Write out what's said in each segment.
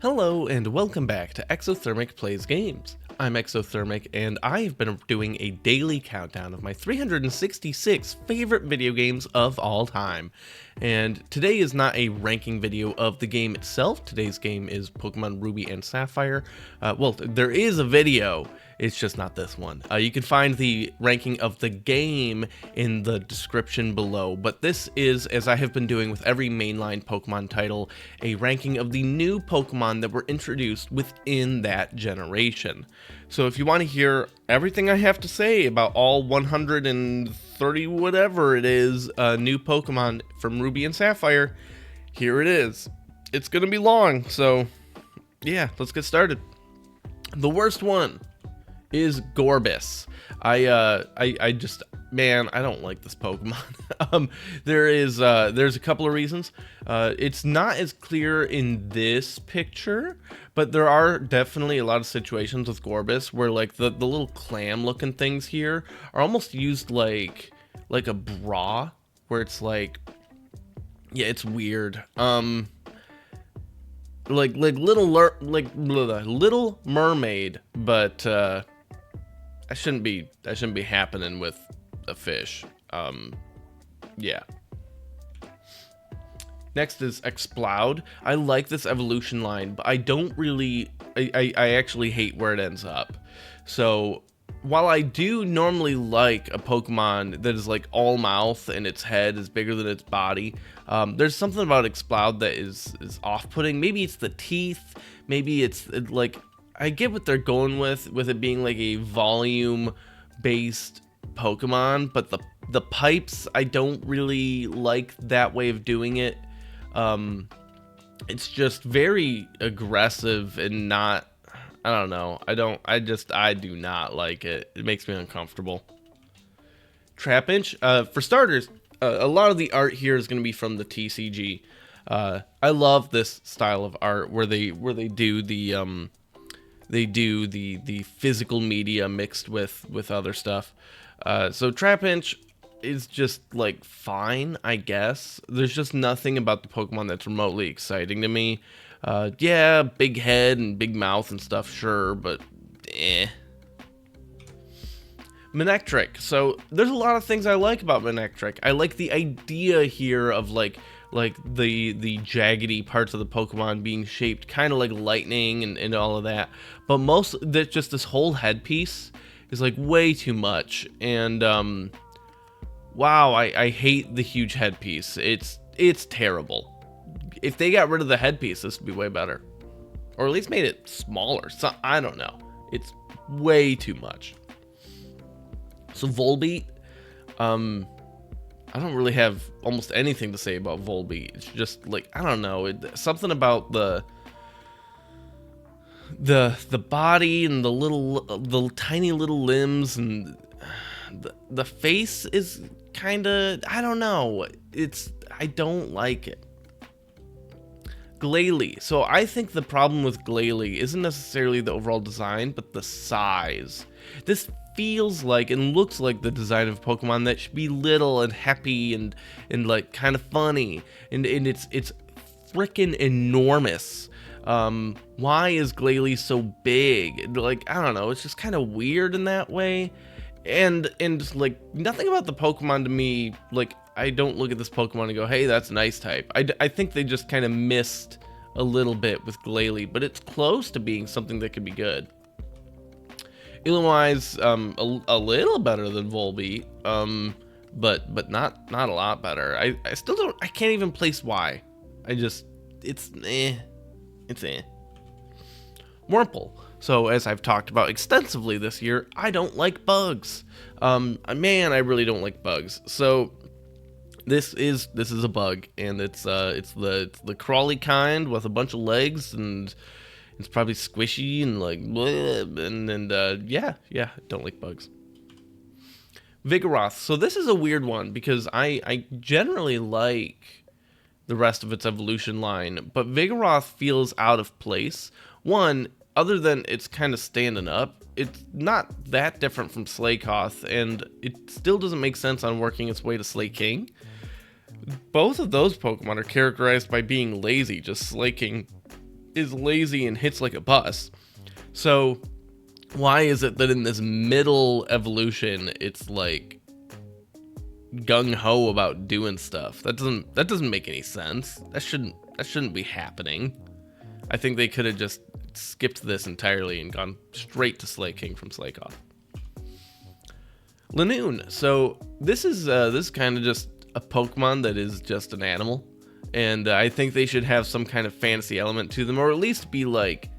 Hello and welcome back to Exothermic Plays Games. I'm Exothermic and I've been doing a daily countdown of my 366 favorite video games of all time. And today is not a ranking video of the game itself. Today's game is Pokemon Ruby and Sapphire. Well, there is a video, it's just not this one. You can find the ranking of the game in the description below, but this is, as I have been doing with every mainline Pokemon title, a ranking of the new Pokemon that were introduced within that generation. So if you want to hear everything I have to say about all 130 whatever it is new Pokemon from Ruby and Sapphire, here it is. It's gonna be long, so yeah, let's get started. The worst one is Gorbis. I just, man, I don't like this Pokemon. There's a couple of reasons. It's not as clear in this picture, but there are definitely a lot of situations with Gorbis where like the little clam looking things here are almost used like a bra, where it's like, yeah, it's weird. Like Little Mermaid, but I shouldn't be happening with a fish. Yeah. Next is Exploud. I like this evolution line, but I don't really, I actually hate where it ends up. So while I do normally like a Pokemon that is like all mouth and its head is bigger than its body, there's something about Exploud that is off-putting. Maybe it's the teeth, maybe it's like, I get what they're going with it being like a volume-based Pokemon, but the pipes, I don't really like that way of doing it. It's just very aggressive and not, I don't know. I do not like it. It makes me uncomfortable. Trapinch, for starters, a lot of the art here is going to be from the TCG. I love this style of art where they do the physical media mixed with other stuff. So Trapinch is just like fine, I guess. There's just nothing about the Pokemon that's remotely exciting to me. Yeah, big head and big mouth and stuff, sure, but eh. Manectric. So there's a lot of things I like about Manectric. I like the idea here of like the jaggedy parts of the Pokemon being shaped kind of like lightning and all of that. But most that just this whole headpiece is like way too much. And wow, I hate the huge headpiece. It's terrible. If they got rid of the headpiece, this would be way better. Or at least made it smaller. So I don't know. It's way too much. So Volbeat, I don't really have almost anything to say about Volbeat. It's just like, I don't know, something about the body and the tiny little limbs and the face is kind of, I don't know. I don't like it. Glalie. So I think the problem with Glalie isn't necessarily the overall design, but the size. This feels like and looks like the design of Pokemon that should be little and happy and like kind of funny, and it's freaking enormous. Why is Glalie so big? Like, I don't know, it's just kind of weird in that way. And like nothing about the Pokemon to me, like I don't look at this Pokemon and go, hey, that's a nice type. I think they just kind of missed a little bit with Glalie, but it's close to being something that could be good. Illumise, a little better than Volbeat, but not a lot better. I still don't, I can't even place why. It's eh. Wurmple. So as I've talked about extensively this year, I don't like bugs. Man, I really don't like bugs. So this is a bug, and it's the crawly kind with a bunch of legs, and it's probably squishy and like bleh, and yeah, don't like bugs. Vigoroth. So this is a weird one because I generally like the rest of its evolution line, but Vigoroth feels out of place. One, other than it's kind of standing up, it's not that different from Slakoth, and it still doesn't make sense on working its way to Slaking. Both of those Pokemon are characterized by being lazy, just slaking is lazy and hits like a bus. So why is it that in this middle evolution it's like gung-ho about doing stuff? That doesn't make any sense. That shouldn't be happening. I think they could have just skipped this entirely and gone straight to Slay King from Slaykoth. Lanoon. So this is kind of just a Pokemon that is just an animal, and I think they should have some kind of fantasy element to them, or at least be like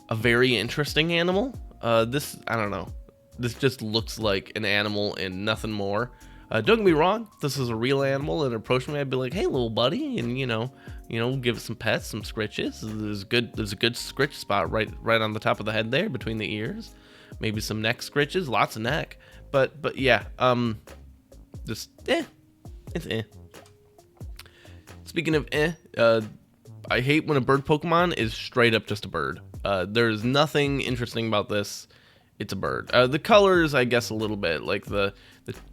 a very interesting animal. I don't know. This just looks like an animal and nothing more. Don't get me wrong. If this is a real animal and approached me, I'd be like, "Hey, little buddy," and give it some pets, some scritches. There's a good scritch spot right on the top of the head there, between the ears. Maybe some neck scritches, lots of neck. But yeah, just it's eh. Speaking of I hate when a bird Pokemon is straight up just a bird. There's nothing interesting about this. It's a bird. The colors, I guess, a little bit, like the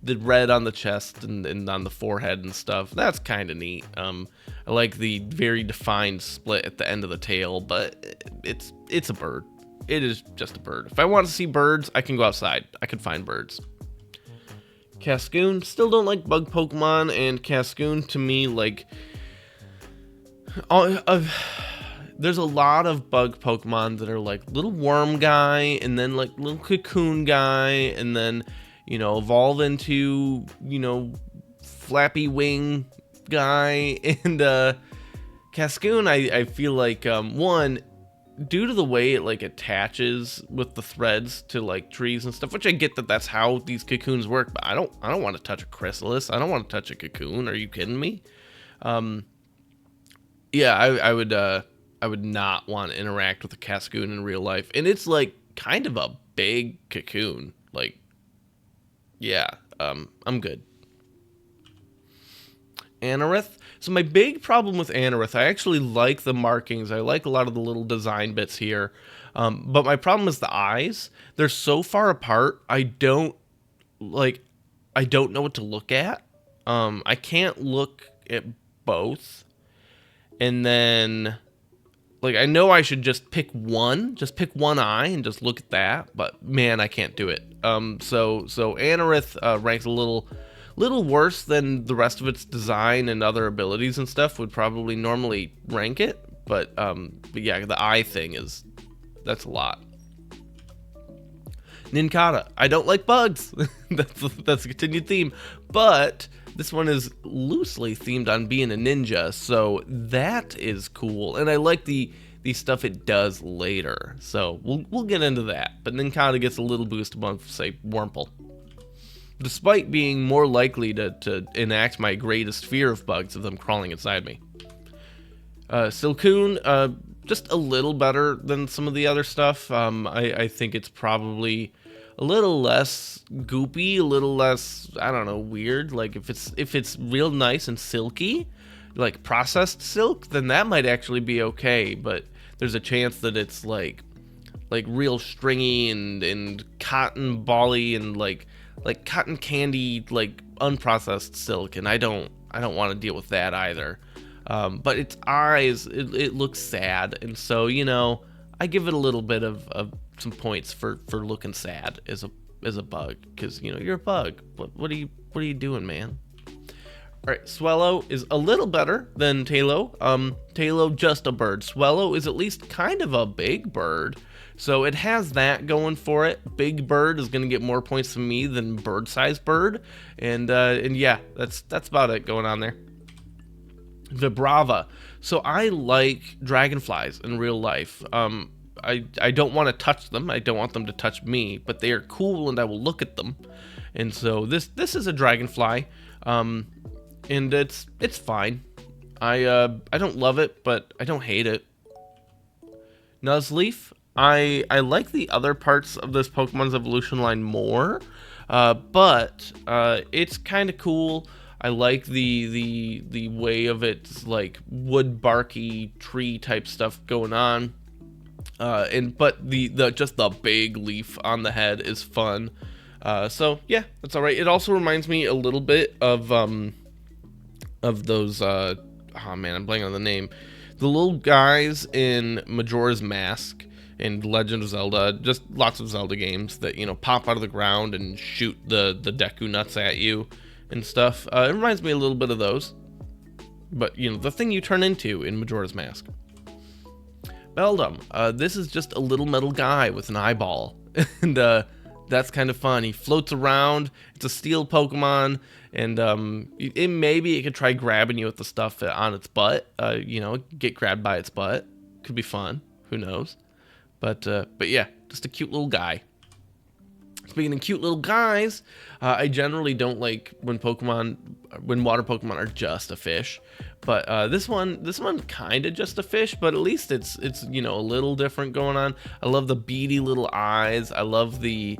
red on the chest and on the forehead and stuff. That's kind of neat. I like the very defined split at the end of the tail, but it's a bird. It is just a bird. If I want to see birds, I can go outside. I can find birds. Cascoon. Still don't like bug Pokemon, and Cascoon to me, like, there's a lot of bug Pokemon that are like little worm guy, and then like little cocoon guy, and then, evolve into, flappy wing guy. And Cascoon, I feel like, one, due to the way it like attaches with the threads to like trees and stuff, which I get that that's how these cocoons work, but I don't want to touch a chrysalis. I don't want to touch a cocoon. Are you kidding me? Yeah, I would not want to interact with a Cascoon in real life. And it's like kind of a big cocoon. Like, yeah, I'm good. Anorith. So my big problem with Anorith, I actually like the markings. I like a lot of the little design bits here. But my problem is the eyes. They're so far apart. I don't know what to look at. I can't look at both. And then, like, I know I should just pick one eye and just look at that, but man, I can't do it. So Anorith ranks a little worse than the rest of its design and other abilities and stuff would probably normally rank it, but yeah, the eye thing that's a lot. Nincada. I don't like bugs. that's a continued theme, but this one is loosely themed on being a ninja, so that is cool, and I like the stuff it does later. So we'll get into that. But Nincada gets a little boost above, say, Wurmple, despite being more likely to enact my greatest fear of bugs, of them crawling inside me. Silcoon, just a little better than some of the other stuff. I think it's probably a little less goopy, a little less, I don't know, weird. Like if it's real nice and silky, like processed silk, then that might actually be okay. But there's a chance that it's like real stringy and cotton bally and like cotton candy, like unprocessed silk, and I don't want to deal with that either. But its eyes, it looks sad, and so I give it a little bit of some points for looking sad as a bug, because you're a bug. What are you doing, man? All right, Swellow is a little better than Taillow. Taillow just a bird. Swellow is at least kind of a big bird, so it has that going for it. Big bird is gonna get more points from me than bird-sized bird, and yeah, that's about it going on there. Vibrava. So I like dragonflies in real life. I don't want to touch them. I don't want them to touch me, but they are cool and I will look at them. And so this is a dragonfly, and it's fine. I don't love it, but I don't hate it. Nuzleaf. I like the other parts of this Pokemon's evolution line more, but it's kind of cool. I like the way of its like wood barky tree type stuff going on. But just the big leaf on the head is fun. So yeah, that's all right. It also reminds me a little bit of those oh man, I'm blanking on the name. The little guys in Majora's Mask and Legend of Zelda, just lots of Zelda games that, you know, pop out of the ground and shoot the Deku nuts at you and stuff. It reminds me a little bit of those. But, you know, the thing you turn into in Majora's Mask. Beldum, this is just a little metal guy with an eyeball. And that's kind of fun. He floats around. It's a steel Pokemon. And maybe it could try grabbing you with the stuff on its butt. You know, get grabbed by its butt. Could be fun. Who knows? But yeah, just a cute little guy. Speaking of cute little guys, I generally don't like when water Pokemon are just a fish, but this one kind of just a fish, but at least it's you know, a little different going on. I love the beady little eyes. I love the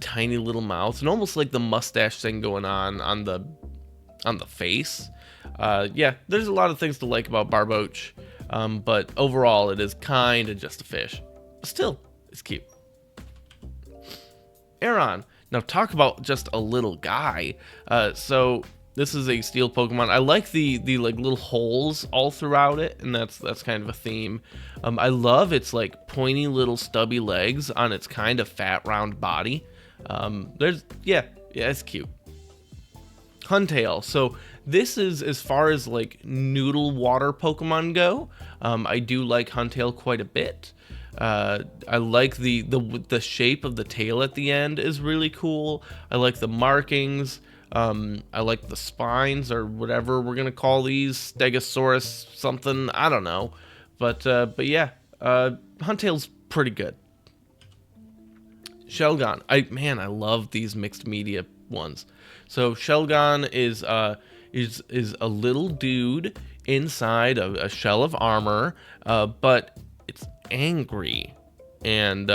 tiny little mouth, and almost like the mustache thing going on the face. Yeah, there's a lot of things to like about Barboach, but overall it is kind of just a fish. Still, it's cute. Aron. Now talk about just a little guy. So this is a steel Pokemon. I like the like little holes all throughout it, and that's kind of a theme. I love its like pointy little stubby legs on its kind of fat round body. Yeah, it's cute. Huntail. So this is, as far as like noodle water Pokemon go, I do like Huntail quite a bit. I like the shape of the tail at the end is really cool. I like the markings. I like the spines, or whatever we're gonna call these, Stegosaurus something. I don't know, but yeah, Huntail's pretty good. Shelgon. I love these mixed media ones. So Shelgon is a little dude inside a shell of armor, but it's angry, and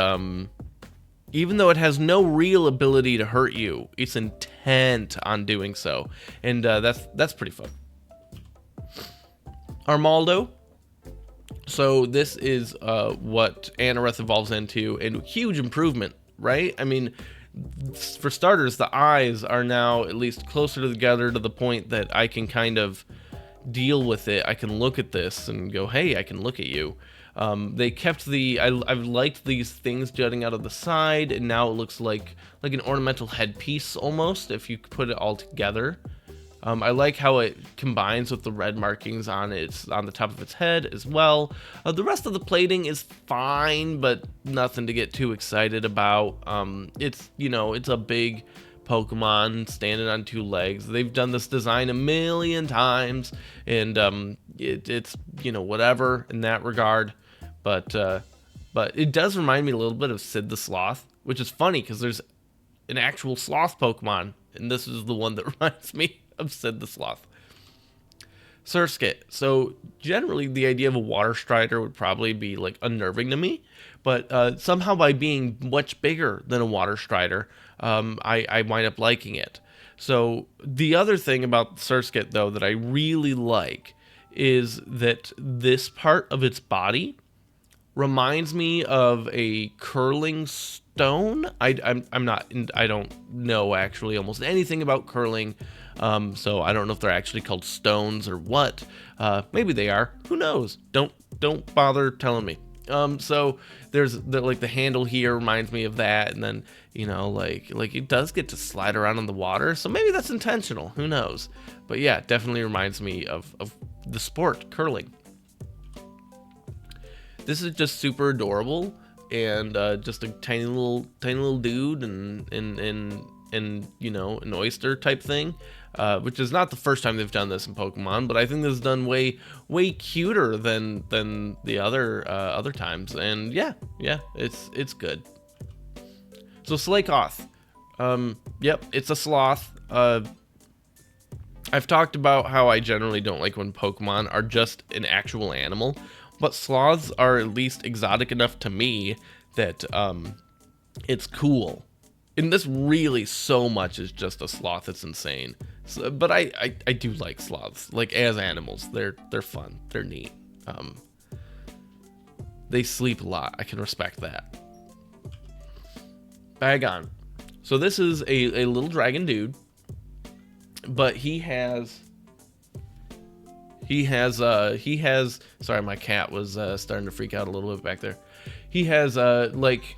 even though it has no real ability to hurt you, it's intent on doing so, and that's pretty fun. Armaldo. So this is what Anorith evolves into, and huge improvement, right? I mean, for starters, the eyes are now at least closer together to the point that I can kind of deal with it. I can look at this and go, hey, I can look at you. They kept I've liked these things jutting out of the side, and now it looks like an ornamental headpiece almost, if you put it all together. I like how it combines with the red markings on the top of its head as well. The rest of the plating is fine, but nothing to get too excited about. It's, you know, it's a big Pokemon standing on two legs. They've done this design a million times, and it's, you know, whatever in that regard. But it does remind me a little bit of Sid the Sloth, which is funny because there's an actual sloth Pokemon, and this is the one that reminds me of Sid the Sloth. Surskit. So generally the idea of a water strider would probably be like unnerving to me, but somehow by being much bigger than a water strider, I wind up liking it. So the other thing about Surskit, though, that I really like is that this part of its body reminds me of a curling stone. I don't know actually almost anything about curling, so I don't know if they're actually called stones or what. Maybe they are. Who knows? Don't bother telling me. So there's like the handle here reminds me of that, and then, you know, like it does get to slide around in the water, so maybe that's intentional. Who knows? But yeah, it definitely reminds me of the sport curling. This is just super adorable, and just a tiny little dude, and you know, an oyster type thing, which is not the first time they've done this in Pokemon, but I think this is done way cuter than the other times, and yeah, it's good. So Slakoth, yep, it's a sloth. I've talked about how I generally don't like when Pokemon are just an actual animal, but sloths are at least exotic enough to me that it's cool. And this really so much is just a sloth. It's insane. So, but I do like sloths, like as animals. They're fun. They're neat. They sleep a lot. I can respect that. Bagon. So this is a little dragon dude, but he has he has sorry, my cat was starting to freak out a little bit back there. He has like,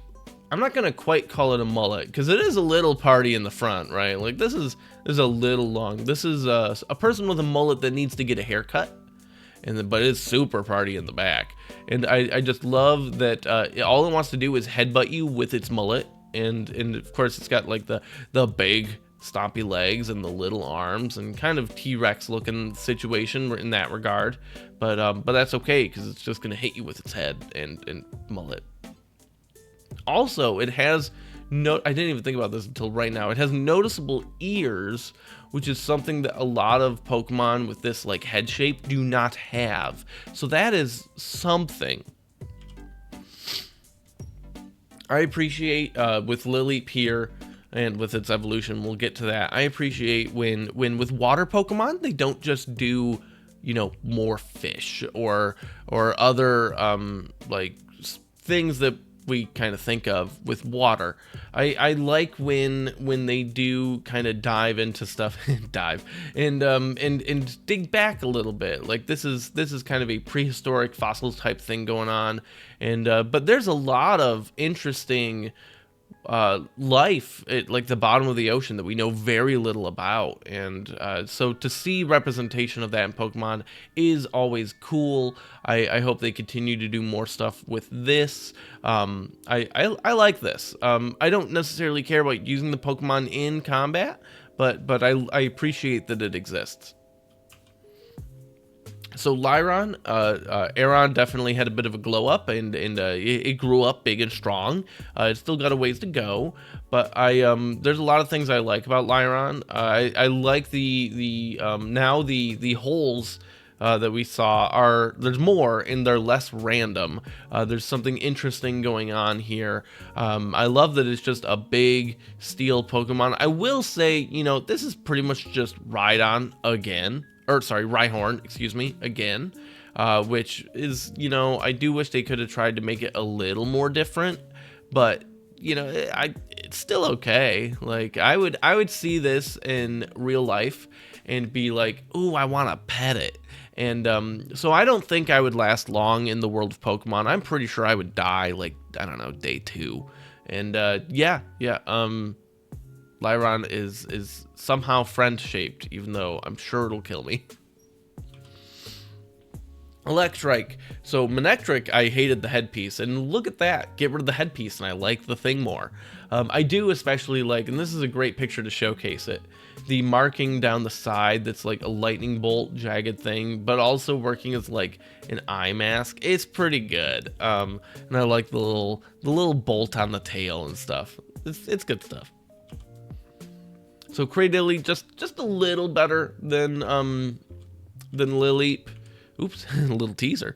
I'm not gonna quite call it a mullet because it is a little party in the front, right? Like this is a little long. This is a person with a mullet that needs to get a haircut, but it's super party in the back. And I just love that all it wants to do is headbutt you with its mullet, and of course it's got like the big stompy legs and the little arms, and kind of T-Rex looking situation in that regard, but that's okay because it's just gonna hit you with its head and mullet. Also, it has I didn't even think about this until right now. It has noticeable ears, which is something that a lot of Pokemon with this like head shape do not have. So that is something. I appreciate with Lileep here and with its evolution, we'll get to that. I appreciate when with water Pokemon, they don't just do, you know, more fish or other like things that we kind of think of with water. I like when they do kind of dive into stuff dive and dig back a little bit. Like this is kind of a prehistoric fossils type thing going on, and but there's a lot of interesting life at like the bottom of the ocean that we know very little about, and so to see representation of that in Pokemon is always cool. I hope they continue to do more stuff with this. I like this. I don't necessarily care about using the Pokemon in combat, but I appreciate that it exists. So Lyron, Aron definitely had a bit of a glow up, and it grew up big and strong. It's still got a ways to go, but there's a lot of things I like about Lyron. I like now the holes that we saw there's more and they're less random. There's something interesting going on here. I love that it's just a big steel Pokemon. I will say, you know, this is pretty much just Rhydon again. Or sorry, Rhyhorn, excuse me, again, which is, you know, I do wish they could have tried to make it a little more different, but you know, it's still okay. Like I would see this in real life and be like, ooh, I want to pet it. And so I don't think I would last long in the world of Pokemon. I'm pretty sure I would die like, I don't know, day 2. And yeah. Lyron is somehow friend-shaped, even though I'm sure it'll kill me. Electrike. So Manectric, I hated the headpiece, and look at that. Get rid of the headpiece, and I like the thing more. I do especially like, and this is a great picture to showcase it, the marking down the side that's like a lightning bolt jagged thing, but also working as like an eye mask. It's pretty good. And I like the little bolt on the tail and stuff. It's good stuff. So Cradily, just a little better than Lileep. Oops, a little teaser.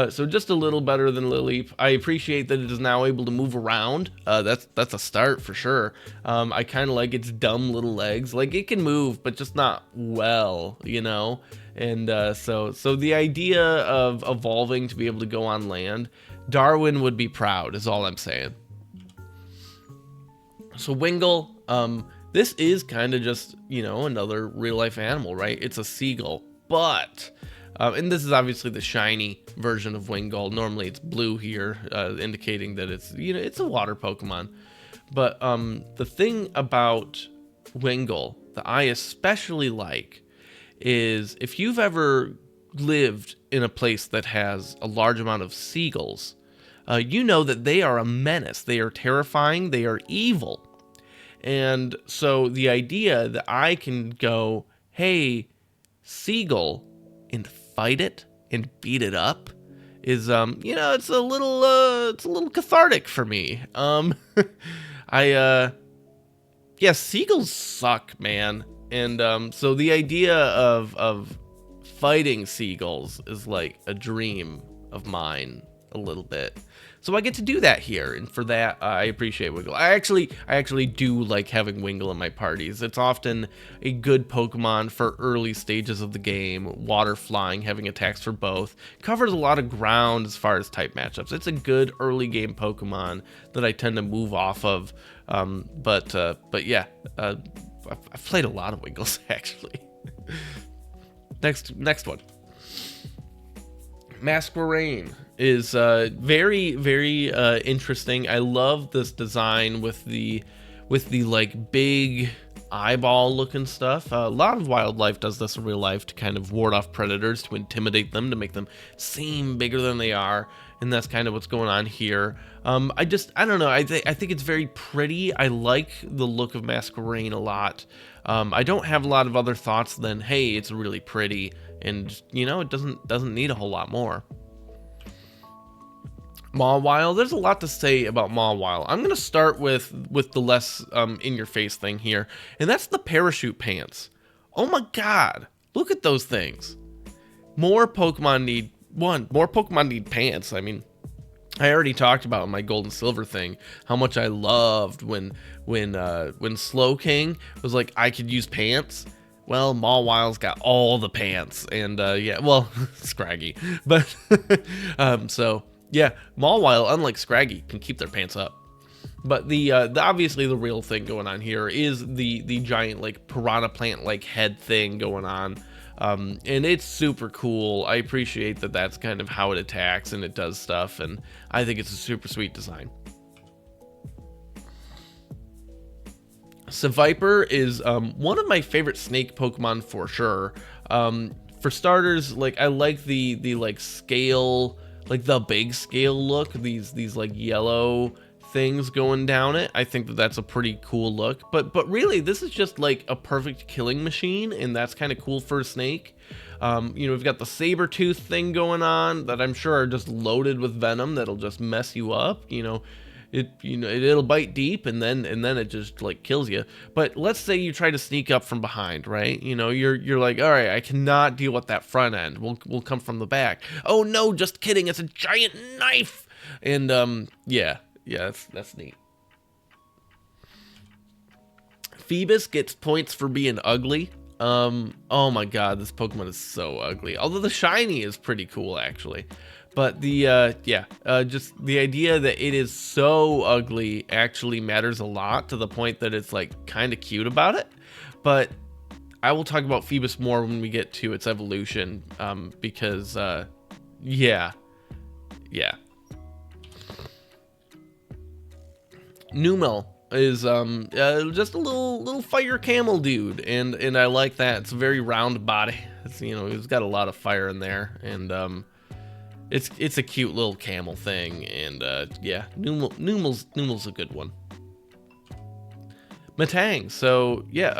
So just a little better than Lileep. I appreciate that it is now able to move around. That's a start for sure. I kind of like its dumb little legs. Like it can move, but just not well, you know. And so the idea of evolving to be able to go on land, Darwin would be proud. Is all I'm saying. So Wingull. This is kind of just, you know, another real life animal, right? It's a seagull, but, and this is obviously the shiny version of Wingull. Normally it's blue here, indicating that it's, you know, it's a water Pokemon. But the thing about Wingull that I especially like is if you've ever lived in a place that has a large amount of seagulls, you know that they are a menace. They are terrifying. They are evil. And so the idea that I can go, hey, seagull, and fight it and beat it up is, you know, it's a little cathartic for me. Yeah, seagulls suck, man. And so the idea of fighting seagulls is like a dream of mine a little bit. So I get to do that here, and for that, I appreciate Wingull. I actually do like having Wingull in my parties. It's often a good Pokemon for early stages of the game. Water flying, having attacks for both. Covers a lot of ground as far as type matchups. It's a good early game Pokemon that I tend to move off of. But yeah, I've played a lot of Wingulls, actually. Next one. Masquerain is very, very interesting. I love this design with the like big eyeball looking stuff. A lot of wildlife does this in real life to kind of ward off predators, to intimidate them, to make them seem bigger than they are, and that's kind of what's going on here. I don't know, I think it's very pretty. I like the look of Masquerain a lot. I don't have a lot of other thoughts than, hey, it's really pretty, and you know, it doesn't need a whole lot more. Mawile, there's a lot to say about Mawile. I'm gonna start with the less in your face thing here, and that's the parachute pants. Oh my god, look at those things. More Pokemon need pants. I mean, I already talked about my gold and silver thing, how much I loved when Slowking was like, I could use pants. Well, Mawile's got all the pants, and yeah, well, Scraggy, but so yeah, Mawile, unlike Scraggy, can keep their pants up. But the obviously the real thing going on here is the giant like piranha plant like head thing going on. And it's super cool. I appreciate that that's kind of how it attacks and it does stuff, and I think it's a super sweet design. Seviper is one of my favorite snake Pokemon for sure. For starters, like I like the like scale, like the big scale look, these like yellow things going down it. I think that that's a pretty cool look, but really this is just like a perfect killing machine, and that's kind of cool for a snake. You know, we've got the saber tooth thing going on that I'm sure are just loaded with venom that'll just mess you up. You know, it'll bite deep and then it just like kills you. But let's say you try to sneak up from behind, right? You know, you're like, all right, I cannot deal with that front end. We'll come from the back. Oh no, just kidding. It's a giant knife. And yeah, that's neat. Phoebus gets points for being ugly. Oh my god, this Pokemon is so ugly. Although the shiny is pretty cool actually. But the just the idea that it is so ugly actually matters a lot, to the point that it's like kind of cute about it. But I will talk about Phoebus more when we get to its evolution, because yeah. Numel is just a little fire camel dude, and I like that. It's a very round body. It's, you know, he's got a lot of fire in there, and it's a cute little camel thing, and yeah, Numel's a good one. Matang, so yeah,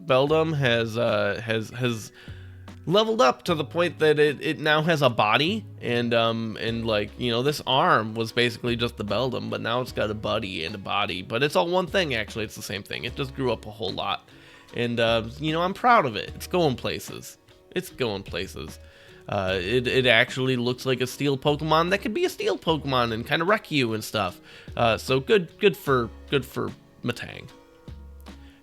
Beldum has leveled up to the point that it now has a body, and like, you know, this arm was basically just the Beldum, but now it's got a buddy and a body, but it's all one thing. Actually, it's the same thing. It just grew up a whole lot, and you know, I'm proud of it. It's going places. It actually looks like a steel Pokemon that could be a steel Pokemon and kind of wreck you and stuff. So good for Matang.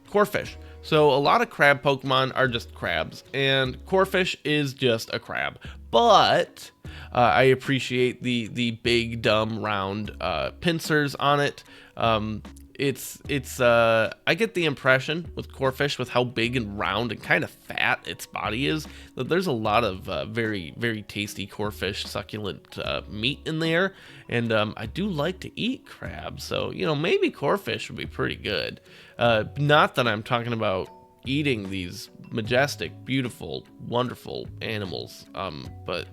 Corphish. So a lot of crab Pokemon are just crabs, and Corphish is just a crab. But I appreciate the big, dumb, round pincers on it. I get the impression with Corphish, with how big and round and kind of fat its body is, that there's a lot of very, very tasty Corphish succulent meat in there, and I do like to eat crabs, so, you know, maybe Corphish would be pretty good. Not that I'm talking about eating these majestic, beautiful, wonderful animals, but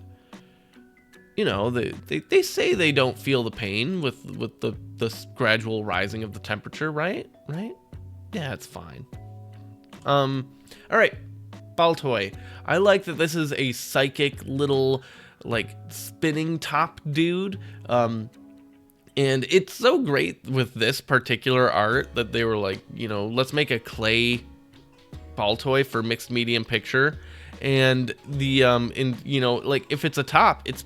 you know, they say they don't feel the pain with the gradual rising of the temperature, right? Yeah, it's fine. All right, Baltoy. I like that this is a psychic little, like, spinning top dude. And it's so great with this particular art that they were like, you know, let's make a clay Baltoy for mixed medium picture. And the you know, like, if it's a top, it's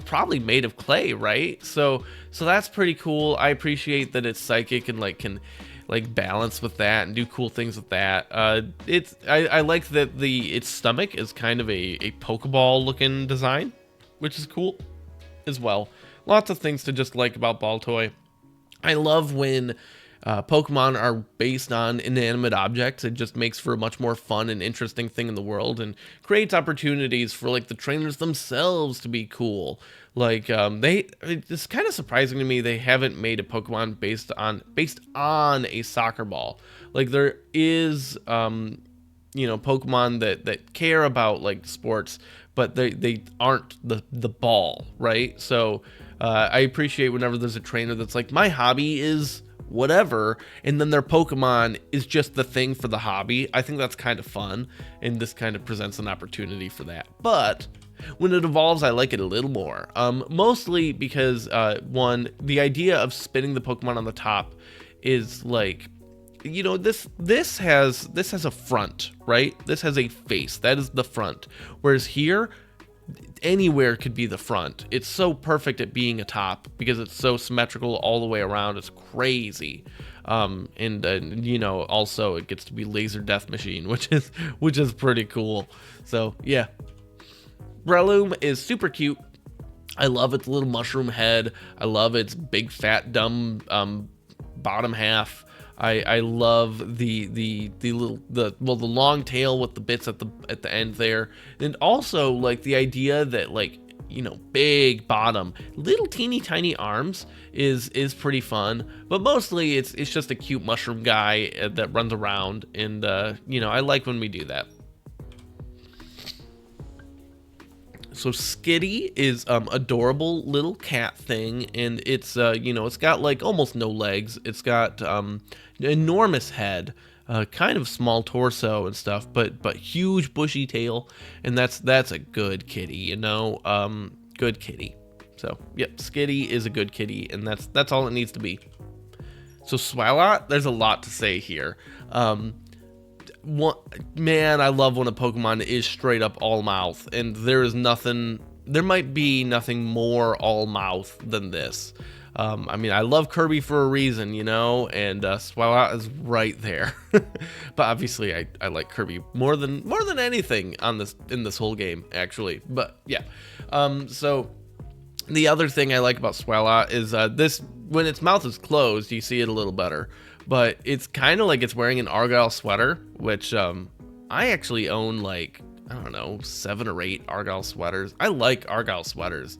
probably made of clay, right? So that's pretty cool. I appreciate that it's psychic and like can like balance with that and do cool things with that. I like that its stomach is kind of a Pokeball looking design, which is cool as well. Lots of things to just like about Baltoy. I love when Pokemon are based on inanimate objects. It just makes for a much more fun and interesting thing in the world, and creates opportunities for like the trainers themselves to be cool. Like it's kind of surprising to me they haven't made a Pokemon based on a soccer ball. Like there is Pokemon that care about like sports, but they aren't the ball, right? So I appreciate whenever there's a trainer that's like, my hobby is whatever, and then their Pokemon is just the thing for the hobby. I think that's kind of fun, and this kind of presents an opportunity for that. But when it evolves, I like it a little more. Mostly because one, the idea of spinning the Pokemon on the top is like, this has a front, right? This has a face. That is the front. Whereas here, anywhere could be the front. It's so perfect at being a top because it's so symmetrical all the way around. It's crazy. Also it gets to be laser death machine, which is pretty cool. So yeah, Breloom is super cute. I love its little mushroom head. I love its big fat dumb bottom half. I love the long tail with the bits at the end there, and also like the idea that like big bottom, little teeny tiny arms is pretty fun. But mostly it's just a cute mushroom guy that runs around, and I like when we do that. So Skitty is adorable little cat thing, and it's it's got like almost no legs. It's got enormous head, kind of small torso and stuff, but huge bushy tail, and that's a good kitty, good kitty. So yep, Skitty is a good kitty, and that's all it needs to be. So Swalot, there's a lot to say here. I love when a Pokemon is straight up all mouth, and there might be nothing more all mouth than this. I love Kirby for a reason, and Swalot is right there. But obviously I like Kirby more than anything in this whole game, actually. But yeah. So the other thing I like about Swalot is this, when its mouth is closed, you see it a little better. But it's kind of like it's wearing an Argyle sweater, which I actually own like, I don't know, 7 or 8 Argyle sweaters. I like Argyle sweaters.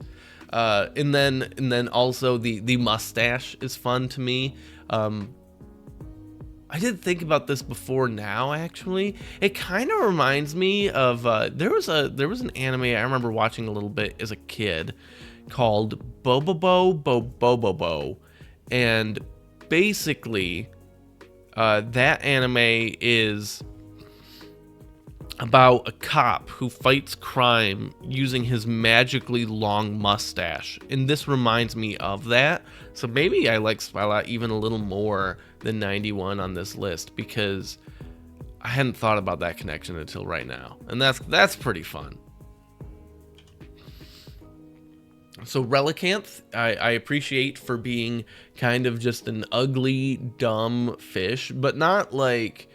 And then also the mustache is fun to me. I didn't think about this before now, actually. It kind of reminds me of there was an anime I remember watching a little bit as a kid called Bobobo, and basically that anime is about a cop who fights crime using his magically long mustache, and this reminds me of that. So maybe I like Swalot even a little more than 91 on this list, because I hadn't thought about that connection until right now, and that's pretty fun. So Relicanth, I appreciate for being kind of just an ugly, dumb fish, but not like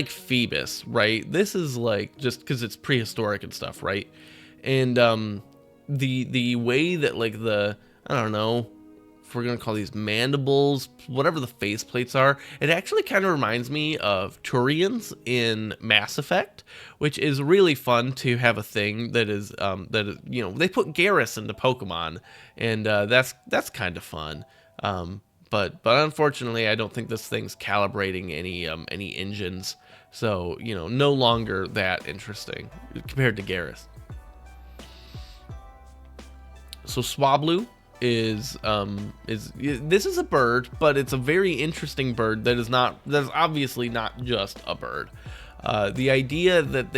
Phoebus, right? This is like just because it's prehistoric and stuff, right? And the way that like I don't know if we're gonna call these mandibles, whatever the face plates are, it actually kind of reminds me of Turians in Mass Effect, which is really fun to have a thing that is they put Garrus into Pokemon, and that's kind of fun. But unfortunately, I don't think this thing's calibrating any engines, so no longer that interesting compared to Garrus. So Swablu is this is a bird, but it's a very interesting bird that's obviously not just a bird. The idea that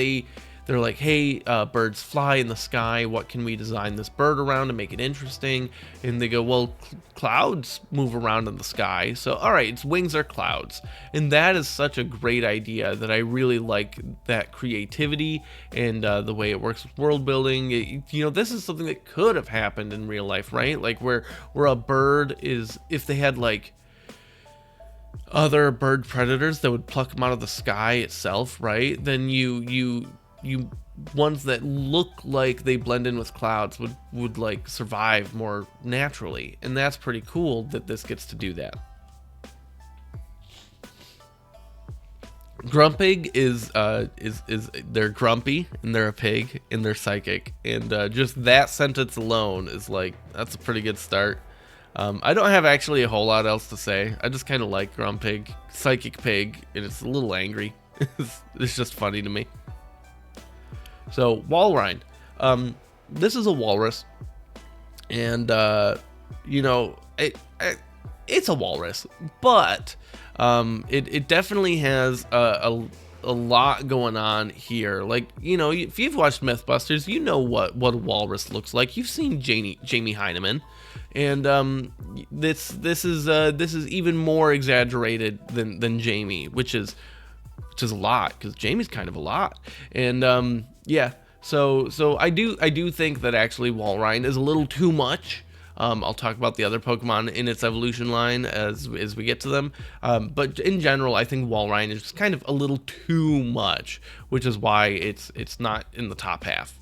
they're like, hey, birds fly in the sky, what can we design this bird around to make it interesting? And they go, well, clouds move around in the sky, so all right, its wings are clouds. And that is such a great idea that I really like that creativity and the way it works with world building. This is something that could have happened in real life, right? Like where a bird is, if they had like other bird predators that would pluck them out of the sky itself, right? Then you ones that look like they blend in with clouds would like survive more naturally, and that's pretty cool that this gets to do that. Grumpig is they're grumpy and they're a pig and they're psychic, and just that sentence alone is like, that's a pretty good start. I don't have actually a whole lot else to say. I just kind of like Grumpig, psychic pig, and it's a little angry. It's just funny to me. So Walrein, this is a walrus, and you know, it's a walrus, but it definitely has a lot going on here. Like, you know, if you've watched Mythbusters, you know what a walrus looks like. You've seen Jamie Heineman, and this is even more exaggerated than Jamie, which is a lot, because Jamie's kind of a lot. And yeah, so I do think that actually Walrein is a little too much. I'll talk about the other Pokemon in its evolution line as we get to them. But in general, I think Walrein is just kind of a little too much, which is why it's not in the top half.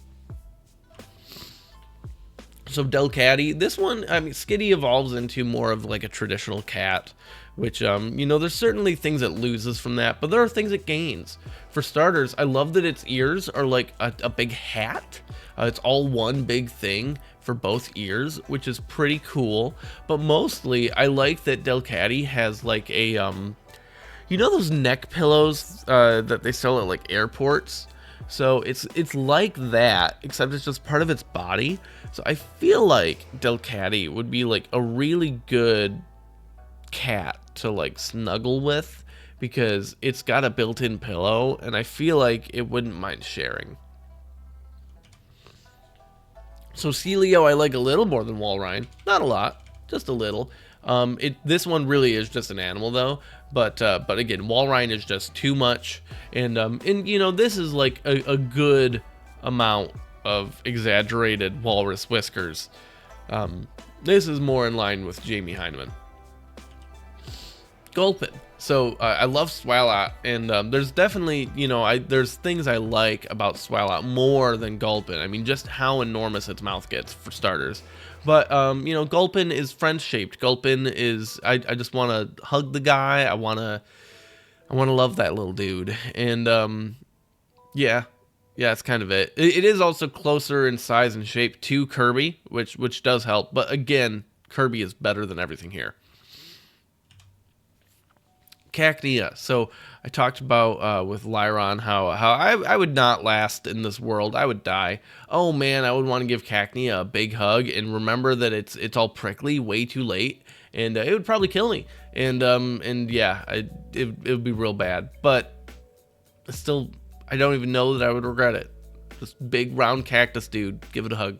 So Delcatty, this one, I mean, Skitty evolves into more of like a traditional cat, which, you know, there's certainly things it loses from that, but there are things it gains. For starters, I love that its ears are like a big hat. It's all one big thing for both ears, which is pretty cool. But mostly, I like that Delcatty has like a, you know those neck pillows that they sell at like airports? So it's like that, except it's just part of its body. So I feel like Delcatty would be like a really good cat to like snuggle with, because it's got a built-in pillow, and I feel like it wouldn't mind sharing. So Celio I like a little more than Walrein. Not a lot, just a little. This one really is just an animal though, but again, Walrein is just too much, and you know, this is like a good amount of exaggerated walrus whiskers. This is more in line with Jamie Heineman. Gulpin. So I love Swalot, and there's definitely, you know, there's things I like about Swalot more than Gulpin. I mean, just how enormous its mouth gets, for starters. But you know, Gulpin is French-shaped. Gulpin is, I just want to hug the guy. I want to love that little dude. And yeah, that's kind of it. It is also closer in size and shape to Kirby, which does help. But again, Kirby is better than everything here. Cacnea. So I talked about with Lyron how I would not last in this world. I would die. Oh man, I would want to give Cacnea a big hug and remember that it's all prickly way too late, and it would probably kill me. And yeah, it would be real bad. But still, I don't even know that I would regret it. This big round cactus dude, give it a hug.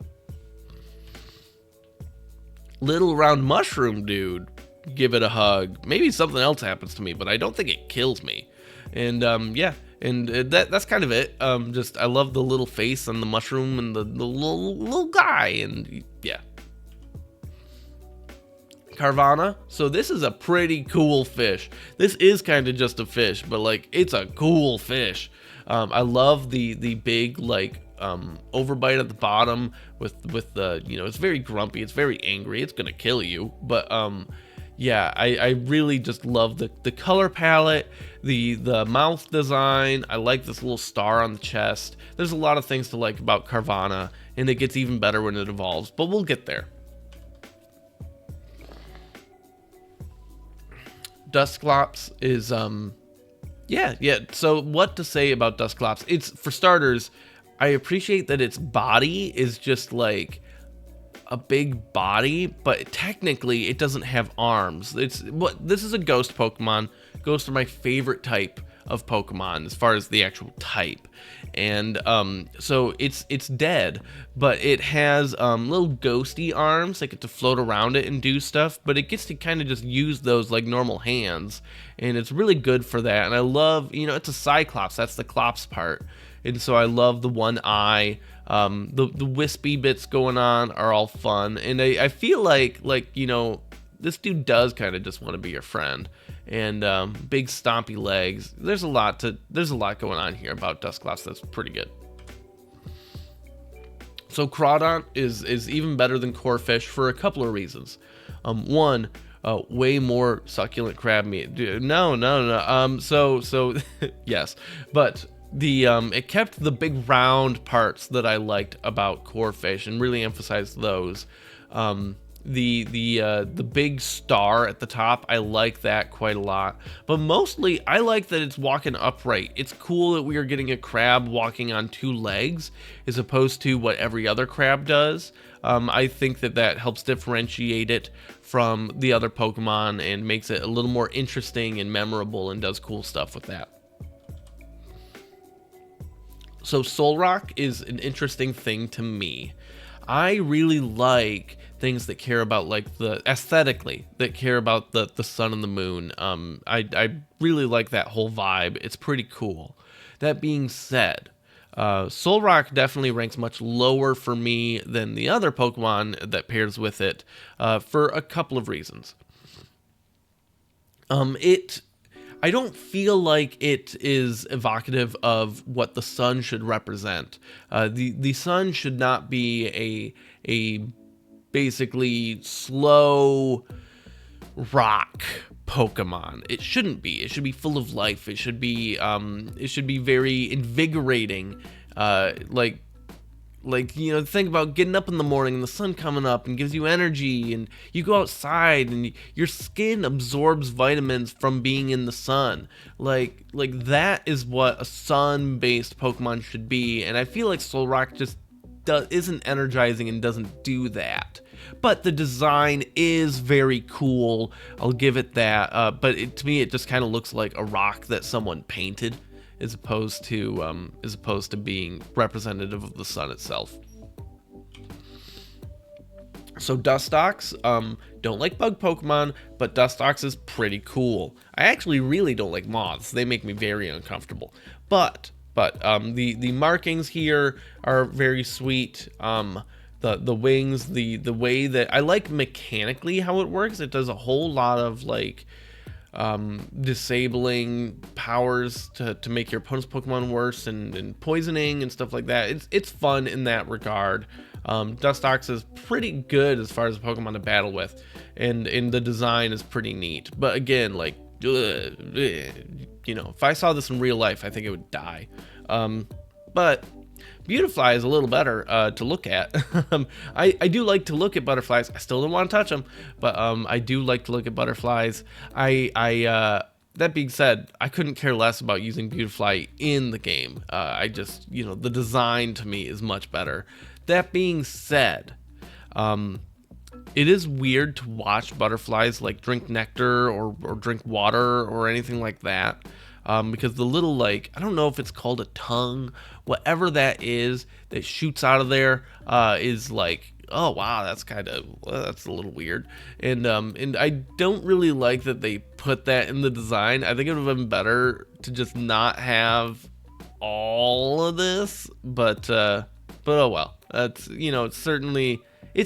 Little round mushroom dude, give it a hug. Maybe something else happens to me, but I don't think it kills me. And yeah, and that's kind of it. Just I love the little face on the mushroom and the little guy, and yeah. Carvana. So this is a pretty cool fish. This is kind of just a fish, but like, it's a cool fish. I love the big like overbite at the bottom with the, you know, it's very grumpy, it's very angry, it's gonna kill you. But yeah, I really just love the color palette, the mouth design. I like this little star on the chest. There's a lot of things to like about Carvana, and it gets even better when it evolves, but we'll get there. Dusclops is yeah, so what to say about Dusclops? It's, for starters, I appreciate that its body is just like a big body, but technically it doesn't have arms. This is a ghost Pokemon. Ghosts are my favorite type of Pokemon as far as the actual type, and so it's dead, but it has little ghosty arms that get to float around it and do stuff, but it gets to kind of just use those like normal hands, and it's really good for that. And I love, you know, it's a Cyclops, that's the Clops part, and so I love the one eye. The wispy bits going on are all fun, and I feel like, you know, this dude does kind of just want to be your friend. And big stompy legs. There's a lot going on here about Dusclops that's pretty good. So Crawdont is even better than Corefish for a couple of reasons. One, way more succulent crab meat. Dude, no. So yes, but the it kept the big round parts that I liked about Corefish and really emphasized those. The big star at the top, I like that quite a lot, but mostly I like that it's walking upright. It's cool that we are getting a crab walking on two legs as opposed to what every other crab does. I think that helps differentiate it from the other Pokemon and makes it a little more interesting and memorable and does cool stuff with that. So Solrock is an interesting thing to me. I really like things that care about like the aesthetically, that care about the sun and the moon. I really like that whole vibe. It's pretty cool. That being said, Solrock definitely ranks much lower for me than the other Pokemon that pairs with it, for a couple of reasons. I don't feel like it is evocative of what the sun should represent. The sun should not be a basically slow rock Pokemon. It shouldn't be. It should be full of life. It should be very invigorating. Like, you know, think about getting up in the morning and the sun coming up and gives you energy, and you go outside and your skin absorbs vitamins from being in the sun. Like that is what a sun-based Pokemon should be, and I feel like Solrock just isn't energizing and doesn't do that. But the design is very cool. I'll give it that. But to me, it just kind of looks like a rock that someone painted, as opposed to being representative of the sun itself. So Dustox, don't like bug Pokemon, but Dustox is pretty cool. I actually really don't like moths. They make me very uncomfortable. But the markings here are very sweet. The wings, the way that I like mechanically how it works. It does a whole lot of like disabling powers to make your opponent's Pokemon worse, and poisoning and stuff like that. It's fun in that regard. Dustox is pretty good as far as a Pokemon to battle with, and the design is pretty neat. But again, like, you know, if I saw this in real life, I think it would die. But Beautifly is a little better to look at. I do like to look at butterflies. I still don't want to touch them, but I do like to look at butterflies. That being said, I couldn't care less about using Beautifly in the game. I just, you know, the design to me is much better. That being said, it is weird to watch butterflies like drink nectar or drink water or anything like that. Because the little, like, I don't know if it's called a tongue, whatever that is that shoots out of there, is like, oh wow, that's a little weird. And I don't really like that they put that in the design. I think it would have been better to just not have all of this, but oh well. That's, you know, it's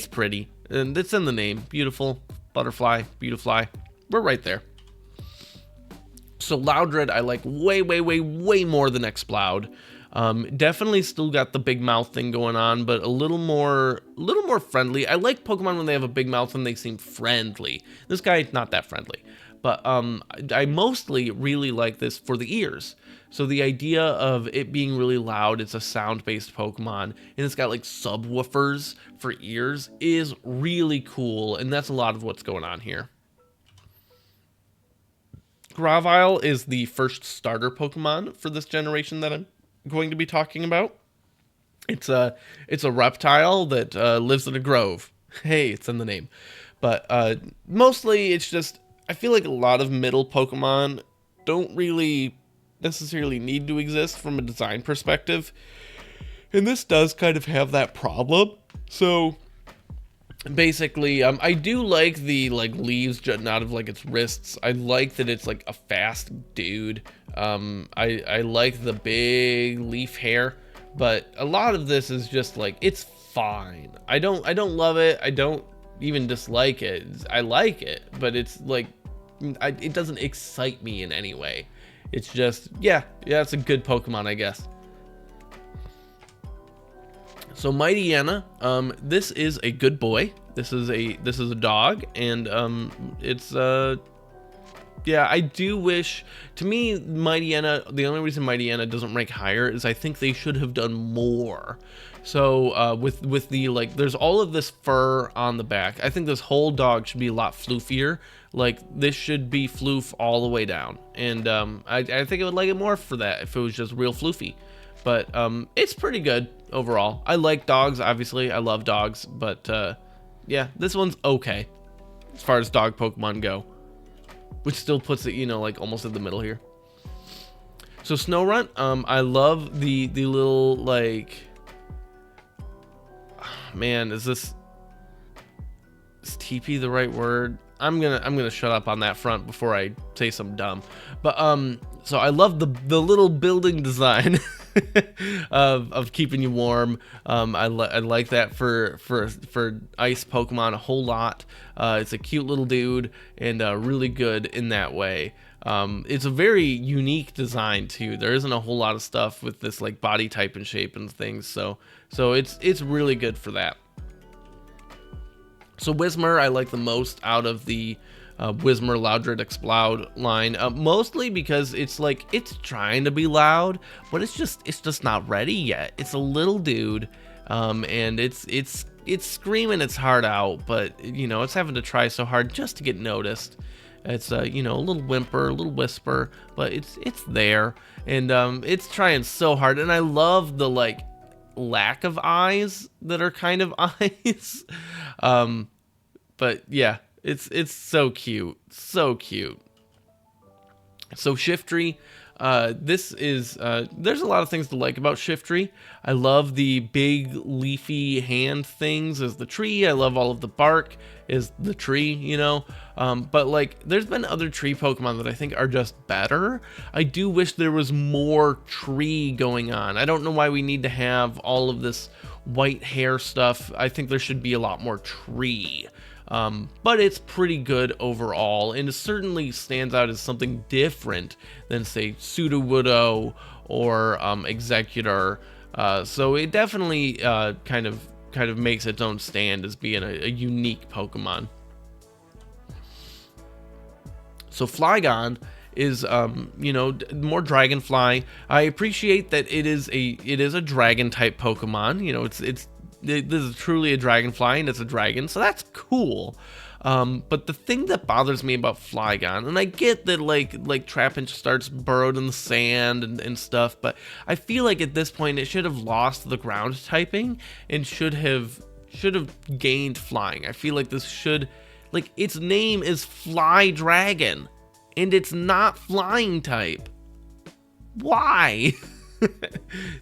pretty, and it's in the name. Beautiful, butterfly, Beautifly. We're right there. So Loudred I like way more than Exploud. Definitely still got the big mouth thing going on, but a little more friendly. I like Pokemon when they have a big mouth and they seem friendly. This guy, not that friendly. But I mostly really like this for the ears. So the idea of it being really loud, it's a sound-based Pokemon, and it's got like subwoofers for ears, is really cool, and that's a lot of what's going on here. Gravile is the first starter Pokemon for this generation that I'm going to be talking about. It's a reptile that lives in a grove. Hey, it's in the name. But mostly it's just, I feel like a lot of middle Pokemon don't really necessarily need to exist from a design perspective. And this does kind of have that problem. So basically, I do like the leaves jutting out of like its wrists. I like that it's like a fast dude. I like the big leaf hair, but a lot of this is just like, it's fine. I don't love it. I don't even dislike it. I like it, but it's like, it doesn't excite me in any way. It's just, yeah, it's a good Pokemon, I guess. So Mighty Anna, this is a good boy. This is a dog, and it's yeah, I do wish, to me, Mighty Anna, the only reason Mighty Anna doesn't rank higher is I think they should have done more. So with the, like, there's all of this fur on the back. I think this whole dog should be a lot floofier. Like, this should be floof all the way down. And I think I would like it more for that if it was just real floofy. But it's pretty good overall. I like dogs, obviously. I love dogs. But yeah, this one's okay as far as dog Pokemon go. Which still puts it, you know, like almost in the middle here. So Snowrunt, I love the little, like, man, is TP the right word? I'm gonna shut up on that front before I say something dumb. But so I love the little building design of keeping you warm. I like that for ice Pokemon a whole lot. It's a cute little dude and really good in that way. It's a very unique design too. There isn't a whole lot of stuff with this, like, body type and shape and things. So it's really good for that. So Whismur I like the most out of the Whismur Loudred Exploud line, mostly because it's like, it's trying to be loud, but it's just not ready yet. It's a little dude, and it's screaming its heart out, but you know, it's having to try so hard just to get noticed. It's you know, a little whimper, a little whisper, but it's there, and it's trying so hard. And I love the, like, lack of eyes that are kind of eyes. But yeah, it's so cute, so cute. So Shiftry, this is there's a lot of things to like about Shiftry. I love the big leafy hand things as the tree. I love all of the bark is the tree, you know. But like, there's been other tree Pokemon that I think are just better. I do wish there was more tree going on. I don't know why we need to have all of this white hair stuff. I think there should be a lot more tree. But it's pretty good overall, and it certainly stands out as something different than, say, Sudowoodo or Executor. So it definitely kind of makes its own stand as being a unique Pokemon. So Flygon is you know, more Dragonfly. I appreciate that it is a dragon type Pokemon. You know, this is truly a Dragonfly, and it's a dragon, so that's cool. But the thing that bothers me about Flygon, and I get that like Trapinch starts burrowed in the sand and stuff, but I feel like at this point it should have lost the ground typing and should have gained flying. I feel like this should, like, its name is Fly Dragon, and it's not flying type. Why?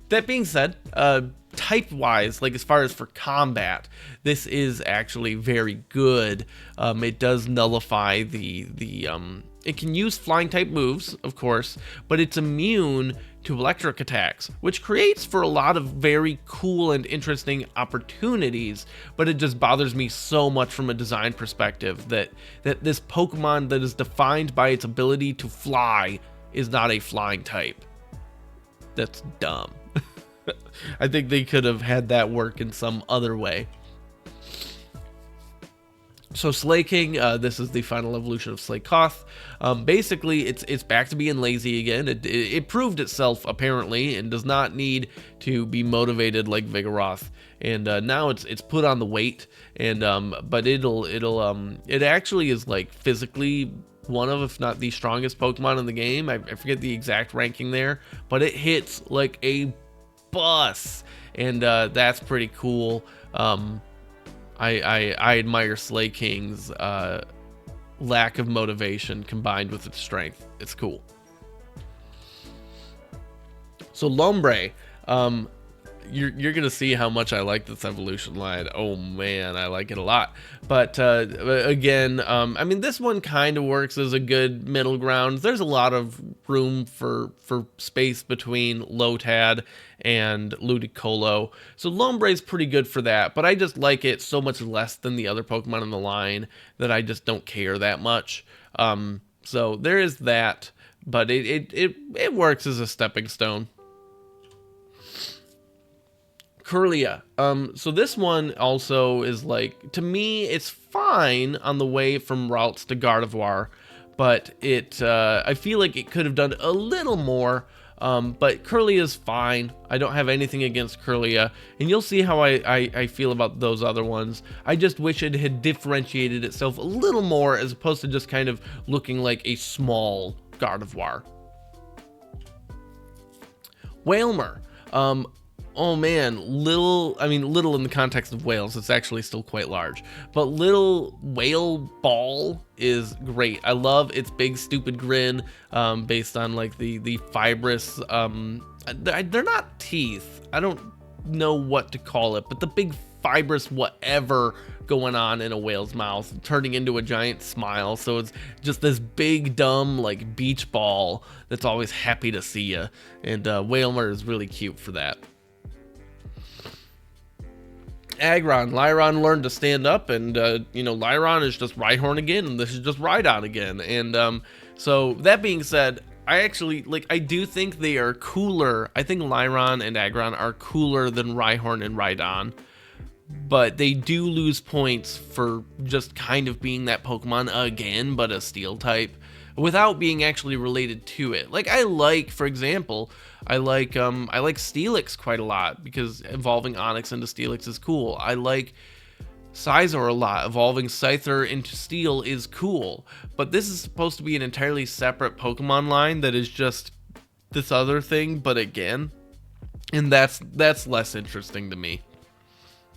That being said, type wise, like as far as for combat, this is actually very good. It does nullify the it can use flying type moves, of course, but it's immune to electric attacks, which creates for a lot of very cool and interesting opportunities. But it just bothers me so much from a design perspective that this Pokemon that is defined by its ability to fly is not a flying type. That's dumb. I think they could have had that work in some other way. So Slaking, this is the final evolution of Slakoth. Basically, it's back to being lazy again. It proved itself apparently, and does not need to be motivated like Vigoroth. And now it's put on the weight, and but it actually is like physically one of, if not the strongest Pokemon in the game. I forget the exact ranking there, but it hits like a bus, and that's pretty cool. I admire Slaking's lack of motivation combined with its strength. It's cool. So Lombre, you're gonna see how much I like this evolution line. Oh man, I like it a lot. But again, I mean, this one kind of works as a good middle ground. There's a lot of room for space between Lotad and Ludicolo, so Lombre is pretty good for that. But I just like it so much less than the other Pokemon in the line that I just don't care that much. So there is that, but it works as a stepping stone. Curlia. So this one also is like, to me, it's fine on the way from routes to Gardevoir, but I feel like it could have done a little more. But Curlia is fine. I don't have anything against Curlia, and you'll see how I feel about those other ones. I just wish it had differentiated itself a little more as opposed to just kind of looking like a small Gardevoir. Wailmer. Oh man, little in the context of whales, it's actually still quite large. But little whale ball is great. I love its big stupid grin, based on like the fibrous, they're not teeth. I don't know what to call it, but the big fibrous whatever going on in a whale's mouth, turning into a giant smile. So it's just this big dumb like beach ball that's always happy to see you. And Wailmer is really cute for that. Aggron. Lyron learned to stand up, and Lyron is just Rhyhorn again, and this is just Rhydon again. And so that being said, I do think they are cooler. I think Lyron and Aggron are cooler than Rhyhorn and Rhydon, but they do lose points for just kind of being that Pokemon again, but a steel type, without being actually related to it. Like, for example, I like Steelix quite a lot, because evolving Onix into Steelix is cool. I like Scizor a lot. Evolving Scyther into Steel is cool. But this is supposed to be an entirely separate Pokemon line that is just this other thing, but again. And that's less interesting to me.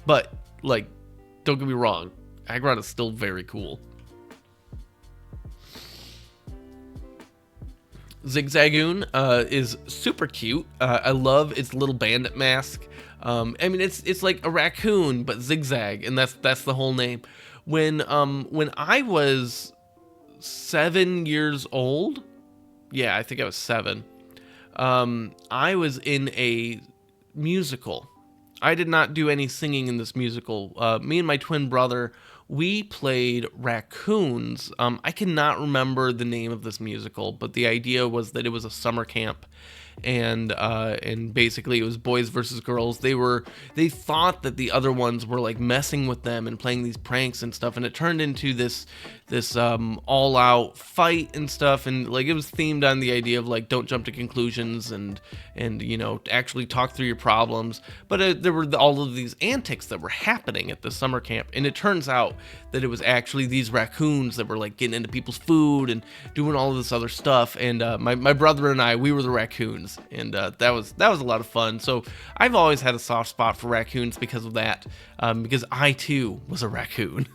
But, like, don't get me wrong, Aggron is still very cool. Zigzagoon is super cute. I love its little bandit mask. It's like a raccoon but zigzag, and that's the whole name. When I was 7 years old, yeah, I think I was 7. I was in a musical. I did not do any singing in this musical. Me and my twin brother, we played raccoons. I cannot remember the name of this musical, but the idea was that it was a summer camp, and basically it was boys versus girls. They thought that the other ones were like messing with them and playing these pranks and stuff, and it turned into this all-out fight and stuff, and like it was themed on the idea of like don't jump to conclusions and actually talk through your problems. But there were all of these antics that were happening at the summer camp, and it turns out that it was actually these raccoons that were like getting into people's food and doing all of this other stuff. And my brother and I, we were the raccoons, and that was a lot of fun. So I've always had a soft spot for raccoons because of that, because I too was a raccoon.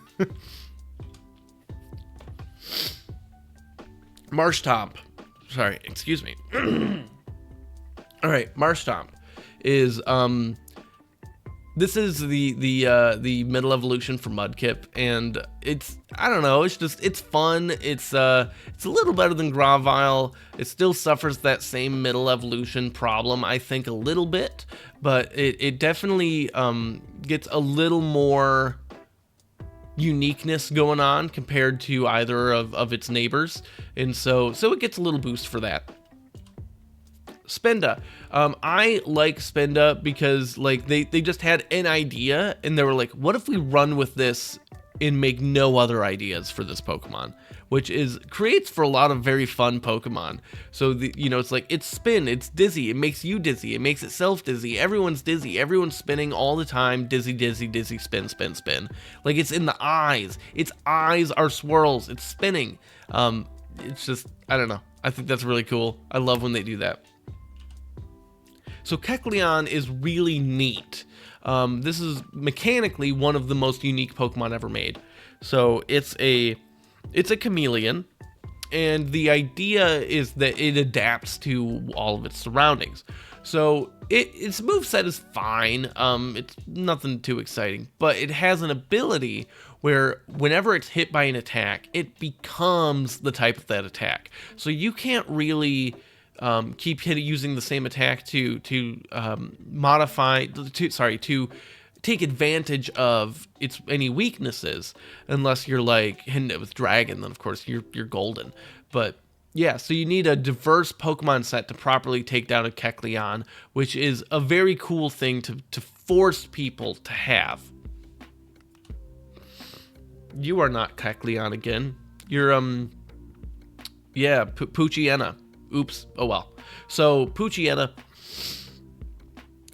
Marshtomp. Sorry, excuse me. All right, Marshtomp is this is the middle evolution for Mudkip, and it's fun. It's a little better than Gravile. It still suffers that same middle evolution problem, I think, a little bit, but it definitely gets a little more uniqueness going on compared to either of its neighbors, and so it gets a little boost for that. Spinda. I like Spinda because like they just had an idea, and they were like, what if we run with this and make no other ideas for this Pokemon, which creates for a lot of very fun Pokemon. So it's like, it's spin, it's dizzy, it makes you dizzy, it makes itself dizzy, everyone's dizzy, everyone's spinning all the time, dizzy, dizzy, dizzy, spin, spin, spin. Like, it's in the eyes, its eyes are swirls, it's spinning. It's just, I don't know, I think that's really cool. I love when they do that. So Kecleon is really neat. This is mechanically one of the most unique Pokemon ever made. So it's a chameleon, and the idea is that it adapts to all of its surroundings. So its moveset is fine. It's nothing too exciting, but it has an ability where whenever it's hit by an attack, it becomes the type of that attack. So you can't really keep using the same attack to take advantage of any weaknesses, unless you're like hitting it with Dragon. Then of course you're golden. But yeah, so you need a diverse Pokemon set to properly take down a Kecleon, which is a very cool thing to forced people to have. You are not Kecleon again. You're, yeah, Poochyena. Oops. Oh well. So Poochyena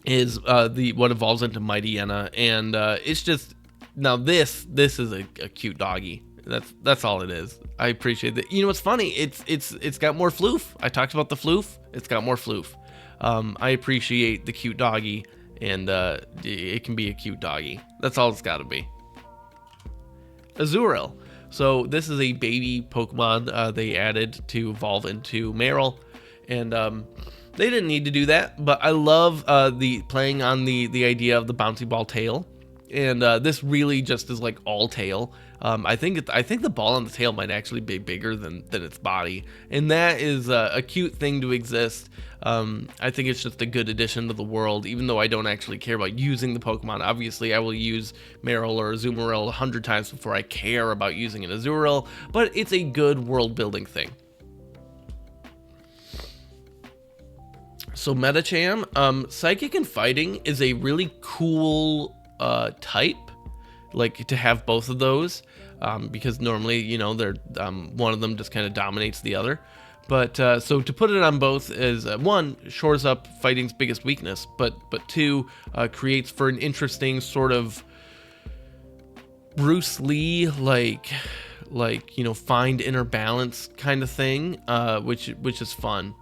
is what evolves into Mightyena, and it's just now this is a cute doggy. That's all it is. I appreciate that. You know what's funny? It's got more floof. I talked about the floof. It's got more floof. I appreciate the cute doggy, and it can be a cute doggy. That's all it's got to be. Azurill. So this is a baby Pokemon they added to evolve into Marill, and they didn't need to do that, but I love the playing on the idea of the bouncy ball tail, and this really just is like all tail. I think the ball on the tail might actually be bigger than its body, and that is a cute thing to exist. I think it's just a good addition to the world, even though I don't actually care about using the Pokemon. Obviously, I will use Marill or Azumarill 100 times before I care about using an Azurill, but it's a good world-building thing. So Medicham, Psychic and Fighting is a really cool type, like to have both of those, because normally, you know, they're one of them just kind of dominates the other. But so to put it on both is one, shores up Fighting's biggest weakness, but two, creates for an interesting sort of Bruce Lee like you know, find inner balance kind of thing, which is fun.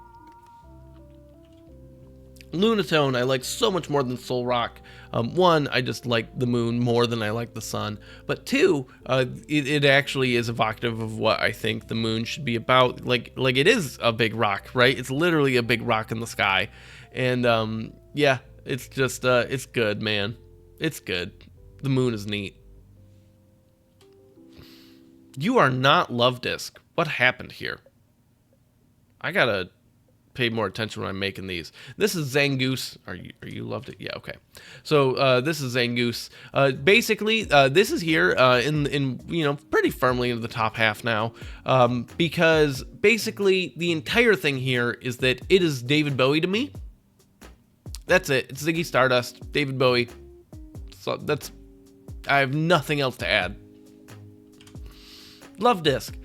Lunatone I like so much more than Solrock. One, I just like the moon more than I like the sun, but two, it actually is evocative of what I think the moon should be about. Like it is a big rock, right? It's literally a big rock in the sky, and yeah, it's just it's good, man. It's good. The moon is neat. You are not Love Disc. What happened here? I gotta pay more attention when I'm making these. This is Zangoose. Are you loved it? Yeah, okay. So this is Zangoose. Basically, this is here in you know, pretty firmly into the top half now, because basically the entire thing here is that it is David Bowie to me. That's it. It's Ziggy Stardust, David Bowie. So I have nothing else to add. Love Disc.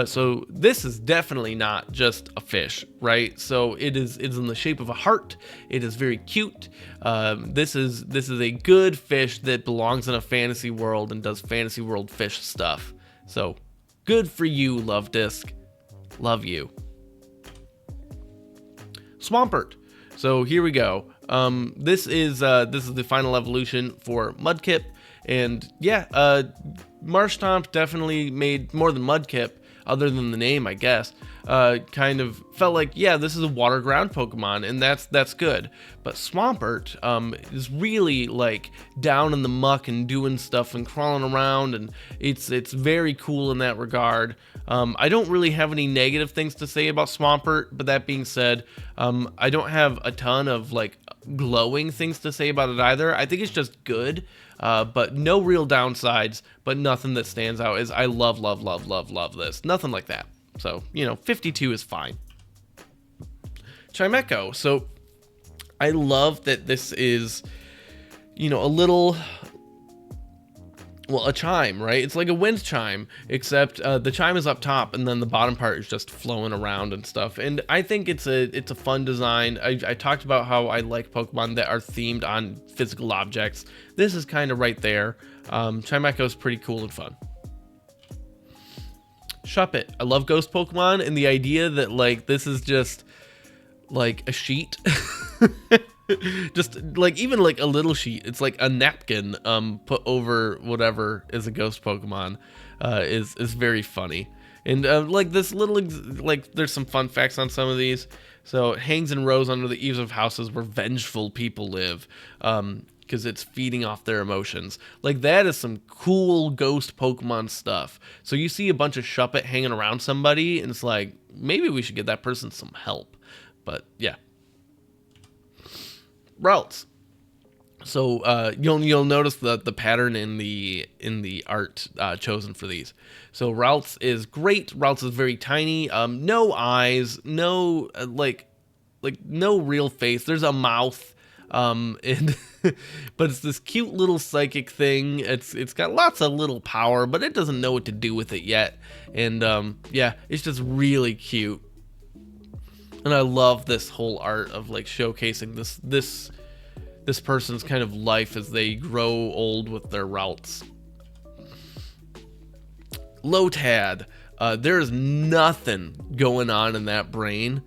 So this is definitely not just a fish, right? So it's in the shape of a heart. It is very cute. This is a good fish that belongs in a fantasy world and does fantasy world fish stuff. So good for you, Love Disc. Love you. Swampert. So here we go. This is the final evolution for Mudkip, and yeah, Marshtomp definitely made more than Mudkip. Other than the name, I guess, kind of felt like, yeah, this is a water ground Pokemon, and that's good. But Swampert is really like down in the muck and doing stuff and crawling around, and it's very cool in that regard. I don't really have any negative things to say about Swampert, but that being said, I don't have a ton of like glowing things to say about it either. I think it's just good. But no real downsides, but nothing that stands out is I love this. Nothing like that. So, you know, 52 is fine. Chimecho. So I love that this is, you know, a little, well, a chime, right? It's like a wind chime, except the chime is up top and then the bottom part is just flowing around and stuff. And I think it's a fun design. I talked about how I like Pokemon that are themed on physical objects. This is kind of right there. Chimecho is pretty cool and fun. Shuppet. I love ghost Pokemon, and the idea that like this is just like a sheet. Just like even like a little sheet, it's like a napkin put over whatever is a ghost Pokemon, is very funny. And like this little like there's some fun facts on some of these. So it hangs in rows under the eaves of houses where vengeful people live, because it's feeding off their emotions. Like that is some cool ghost Pokemon stuff. So you see a bunch of Shuppet hanging around somebody, and it's like maybe we should get that person some help. But yeah. Routes. So you'll notice the pattern in the art chosen for these. So Routes is great. Routes is very tiny. No eyes. No like no real face. There's a mouth. And but it's this cute little psychic thing. It's got lots of little power, but it doesn't know what to do with it yet. And yeah, it's just really cute. And I love this whole art of like showcasing this person's kind of life as they grow old with their routes. Lotad. There's nothing going on in that brain,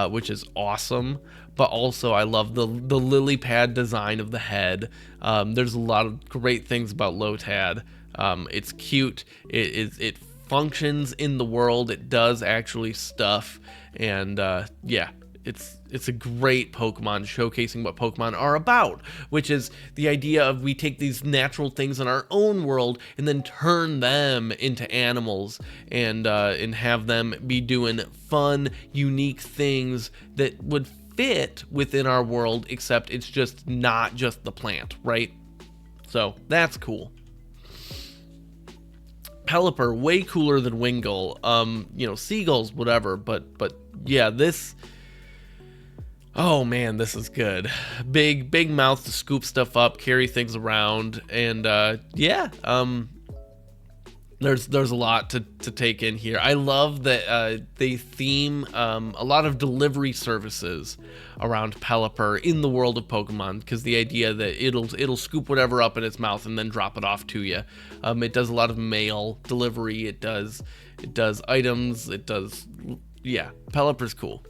which is awesome. But also, I love the lily pad design of the head. There's a lot of great things about Lotad. It's cute. It functions in the world. It does actually stuff. And yeah, it's a great Pokemon showcasing what Pokemon are about, which is the idea of we take these natural things in our own world and then turn them into animals and have them be doing fun, unique things that would fit within our world, except it's just not just the plant, right? So that's cool. Pelipper, way cooler than Wingull. You know, Seagulls, whatever, but yeah, this, oh man, this is good. Big mouth to scoop stuff up, carry things around, and yeah, there's a lot to take in here. I love that they theme a lot of delivery services around Pelipper in the world of Pokemon, because the idea that it'll scoop whatever up in its mouth and then drop it off to you. It does a lot of mail delivery. It does items. It does, yeah. Pelipper's cool.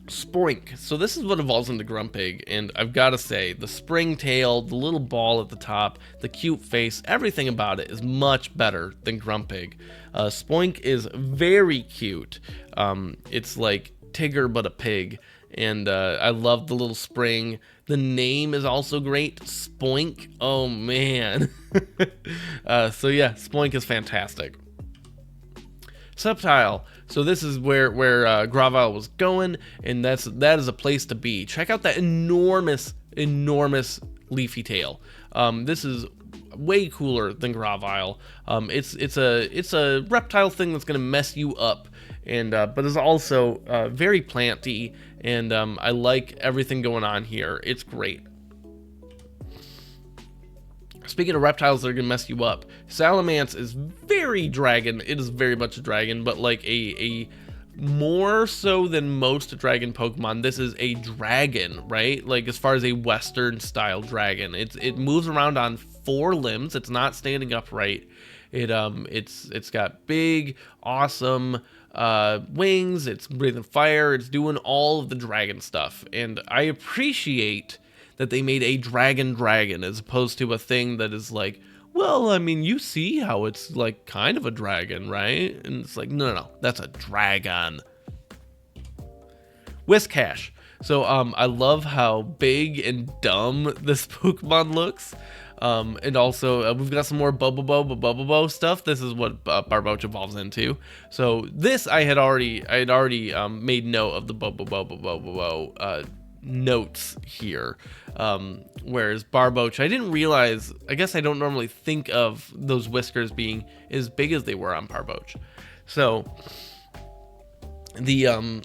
Spoink. So this is what evolves into Grumpig, and I've got to say, the spring tail, the little ball at the top, the cute face, everything about it is much better than Grumpig. Spoink is very cute. It's like Tigger but a pig, and I love the little spring. The name is also great, Spoink. Oh man. So yeah, Spoink is fantastic. Sceptile. So this is where Gravile was going, and that is a place to be. Check out that enormous leafy tail. This is way cooler than Gravile. It's a reptile thing that's gonna mess you up, and but is also very planty, and I like everything going on here. It's great. Speaking of reptiles that are going to mess you up, Salamence is very dragon. It is very much a dragon, but like a more so than most dragon Pokemon, this is a dragon, right? Like as far as a Western style dragon. It moves around on 4 limbs. It's not standing upright. It's got big, awesome wings. It's breathing fire. It's doing all of the dragon stuff. And I appreciate that they made a dragon as opposed to a thing that is like, well, I mean, you see how it's like kind of a dragon, right? And it's like, no, that's a dragon. Whiscash. So I love how big and dumb this Pokemon looks. And also we've got some more Bobobo stuff. This is what Barboach evolves into. So this I had already made note of the Bobobo notes here. Whereas Barboach, I didn't realize, I guess I don't normally think of those whiskers being as big as they were on Barboach. So the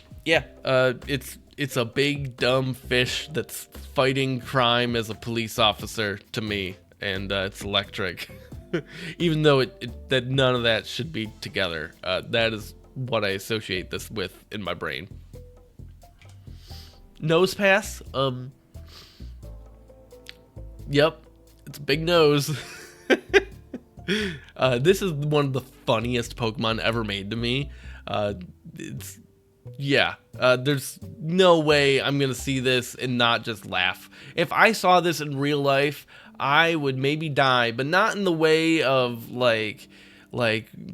it's a big dumb fish that's fighting crime as a police officer to me, and it's electric. Even though that none of that should be together. That is what I associate this with in my brain. Nosepass. Yep, it's a big nose. This is one of the funniest Pokemon ever made to me. There's no way I'm gonna see this and not just laugh. If I saw this in real life, I would maybe die, but not in the way of like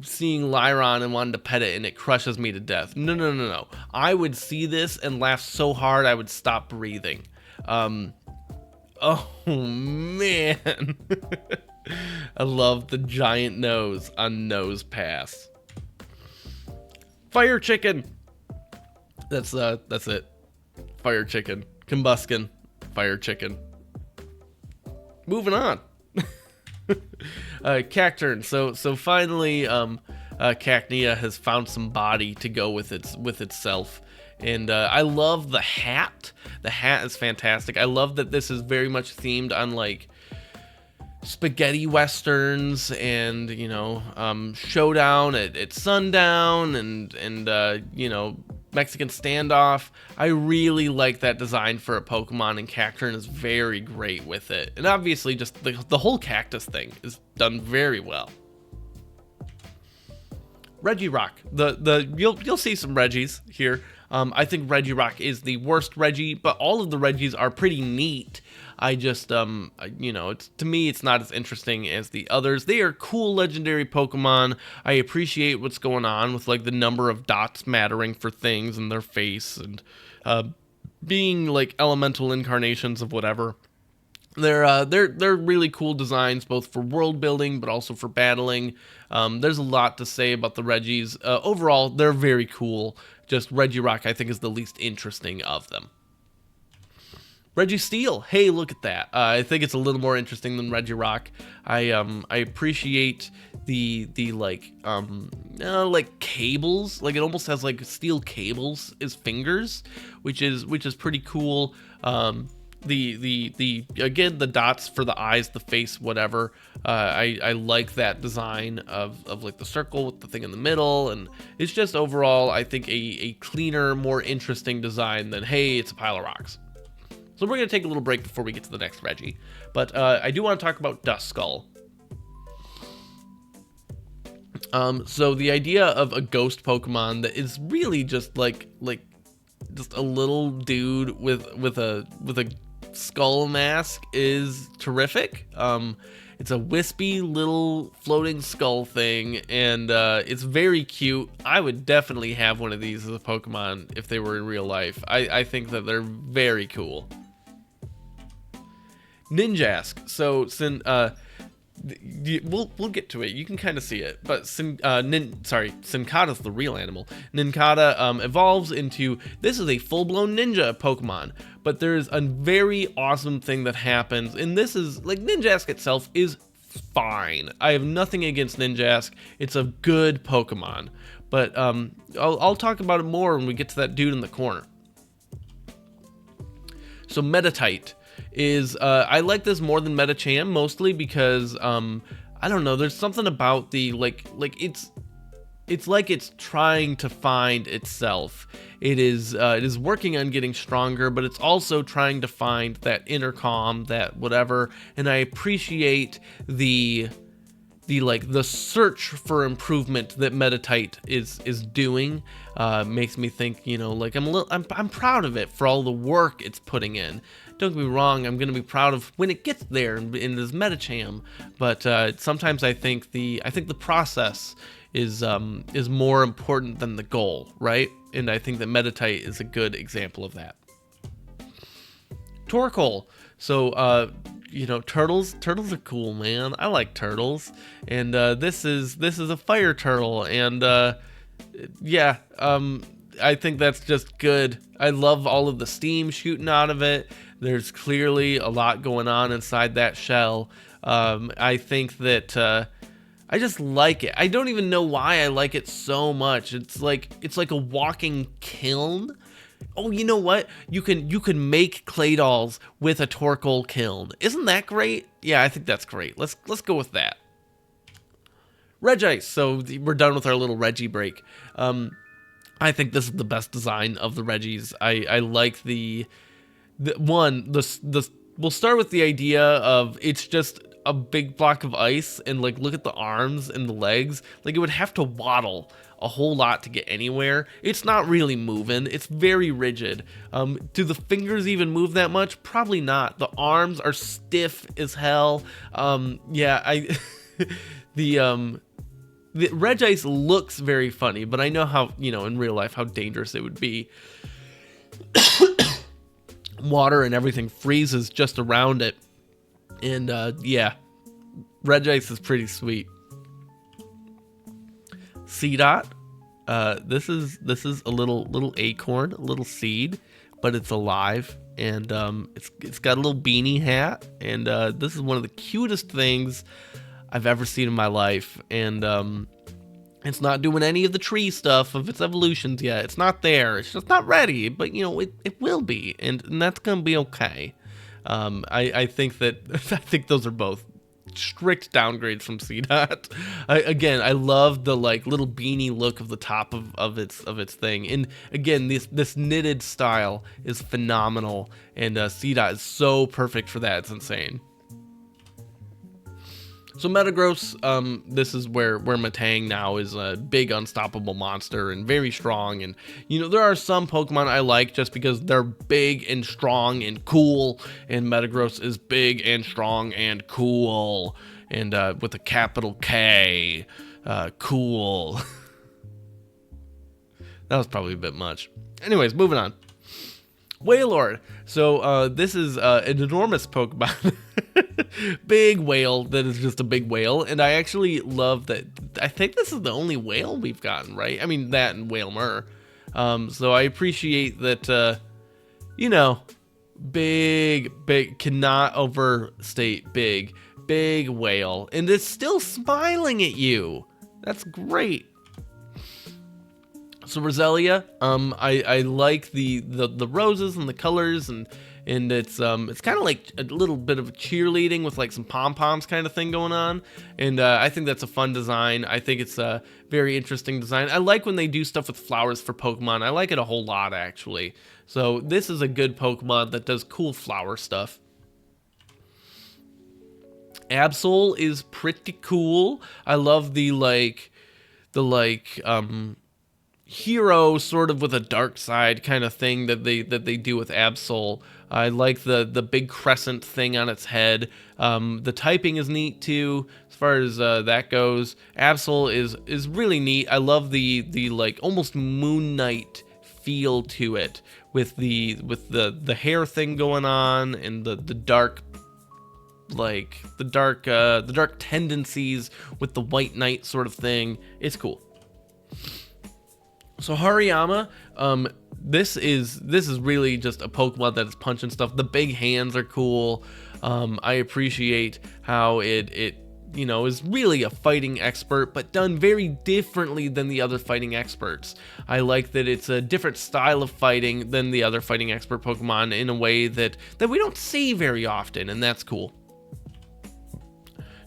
seeing Lyron and wanting to pet it and it crushes me to death. No. I would see this and laugh so hard I would stop breathing. Oh man. I love the giant nose on Nosepass. Fire Chicken. That's it. Fire Chicken. Combuskin. Fire Chicken. Moving on. Cacturn. So finally, Cacnea has found some body to go with itself, And I love the hat. The hat is fantastic. I love that this is very much themed on like spaghetti westerns and, you know, showdown at sundown and you know, Mexican standoff. I really like that design for a Pokemon, and Cacturne is very great with it. And obviously just the whole cactus thing is done very well. Regirock. You'll see some Regis here. I think Regirock is the worst Regi, but all of the Regis are pretty neat. I just, you know, to me, it's not as interesting as the others. They are cool legendary Pokemon. I appreciate what's going on with like the number of dots mattering for things in their face and being like elemental incarnations of whatever. They're really cool designs, both for world building but also for battling. There's a lot to say about the Regis. Overall, they're very cool. Just Regirock, I think, is the least interesting of them. Registeel, hey, look at that. I think it's a little more interesting than Regirock. I appreciate the like cables. Like it almost has like steel cables as fingers, which is pretty cool. Again, the dots for the eyes, the face, whatever. I like that design of like the circle with the thing in the middle, and it's just overall, I think, a cleaner, more interesting design than, hey, it's a pile of rocks. So we're going to take a little break before we get to the next Regi. But I do want to talk about Duskull. So the idea of a ghost Pokemon that is really just like just a little dude with a skull mask is terrific. It's a wispy little floating skull thing, and it's very cute. I would definitely have one of these as a Pokemon if they were in real life. I think that they're very cool. Ninjask. So we'll get to it. You can kind of see it, but Cincada's the real animal. Nincada evolves into, this is a full-blown ninja Pokemon, but there's a very awesome thing that happens, and this is like, Ninjask itself is fine. I have nothing against Ninjask. It's a good Pokemon, but I'll talk about it more when we get to that dude in the corner. So Meditite is, I like this more than Medicham, mostly because, I don't know, there's something about the, like it's like it's trying to find itself. It is working on getting stronger, but it's also trying to find that inner calm, that whatever, and I appreciate the search for improvement that Meditite is doing. Makes me think, you know, like I'm proud of it for all the work it's putting in. Don't get me wrong, I'm gonna be proud of when it gets there in this Medicham, but sometimes I think the process is more important than the goal, right? And I think that Meditite is a good example of that. Torkoal. So you know, turtles are cool, man. I like turtles, and this is a fire turtle, and yeah, I think that's just good. I love all of the steam shooting out of it. There's clearly a lot going on inside that shell. I think that I just like it. I don't even know why I like it so much. It's like a walking kiln. Oh, you know what? You can make clay dolls with a Torkoal kiln. Isn't that great? Yeah, I think that's great. Let's go with that. Regice. So we're done with our little Regi break. I think this is the best design of the Regis. I like we'll start with the idea of it's just a big block of ice, and like look at the arms and the legs. Like it would have to waddle a whole lot to get anywhere. It's not really moving. It's very rigid. Do the fingers even move that much? Probably not. The arms are stiff as hell. Yeah, the Regice looks very funny, but I know how, you know, in real life how dangerous it would be. Water and everything freezes just around it, and yeah, Regice is pretty sweet. Seedot. This is a little acorn, a little seed, but it's alive, and it's got a little beanie hat, and this is one of the cutest things I've ever seen in my life, and It's not doing any of the tree stuff of its evolutions yet. It's not there. It's just not ready. But, you know, it will be. And that's going to be okay. I think that I think those are both strict downgrades from CDOT. Again, I love the like little beanie look of the top of its thing. And again, this knitted style is phenomenal. And CDOT is so perfect for that. It's insane. So Metagross, this is where Metang now is a big unstoppable monster and very strong. And, you know, there are some Pokemon I like just because they're big and strong and cool. And Metagross is big and strong and cool. And with a capital K, cool. That was probably a bit much. Anyways, moving on. Wailord. So this is an enormous Pokemon. Big whale that is just a big whale. And I actually love that. I think this is the only whale we've gotten, right? I mean, that and Wailmer. So I appreciate that, you know, big, cannot overstate big whale. And it's still smiling at you. That's great. So Roselia, I like the roses and the colors, and it's kind of like a little bit of cheerleading with like some pom-poms kind of thing going on. And I think that's a fun design. I think it's a very interesting design. I like when they do stuff with flowers for Pokemon. I like it a whole lot, actually. So this is a good Pokemon that does cool flower stuff. Absol is pretty cool. I love the hero sort of with a dark side kind of thing that they do with Absol. I like the big crescent thing on its head. The typing is neat too, as far as that goes. Absol is really neat. I love the like almost Moon Knight feel to it with the hair thing going on and the dark tendencies with the White Knight sort of thing. It's cool. So Hariyama, this is really just a Pokemon that is punching stuff. The big hands are cool. I appreciate how it you know, is really a fighting expert, but done very differently than the other fighting experts. I like that it's a different style of fighting than the other fighting expert Pokemon in a way that we don't see very often, and that's cool.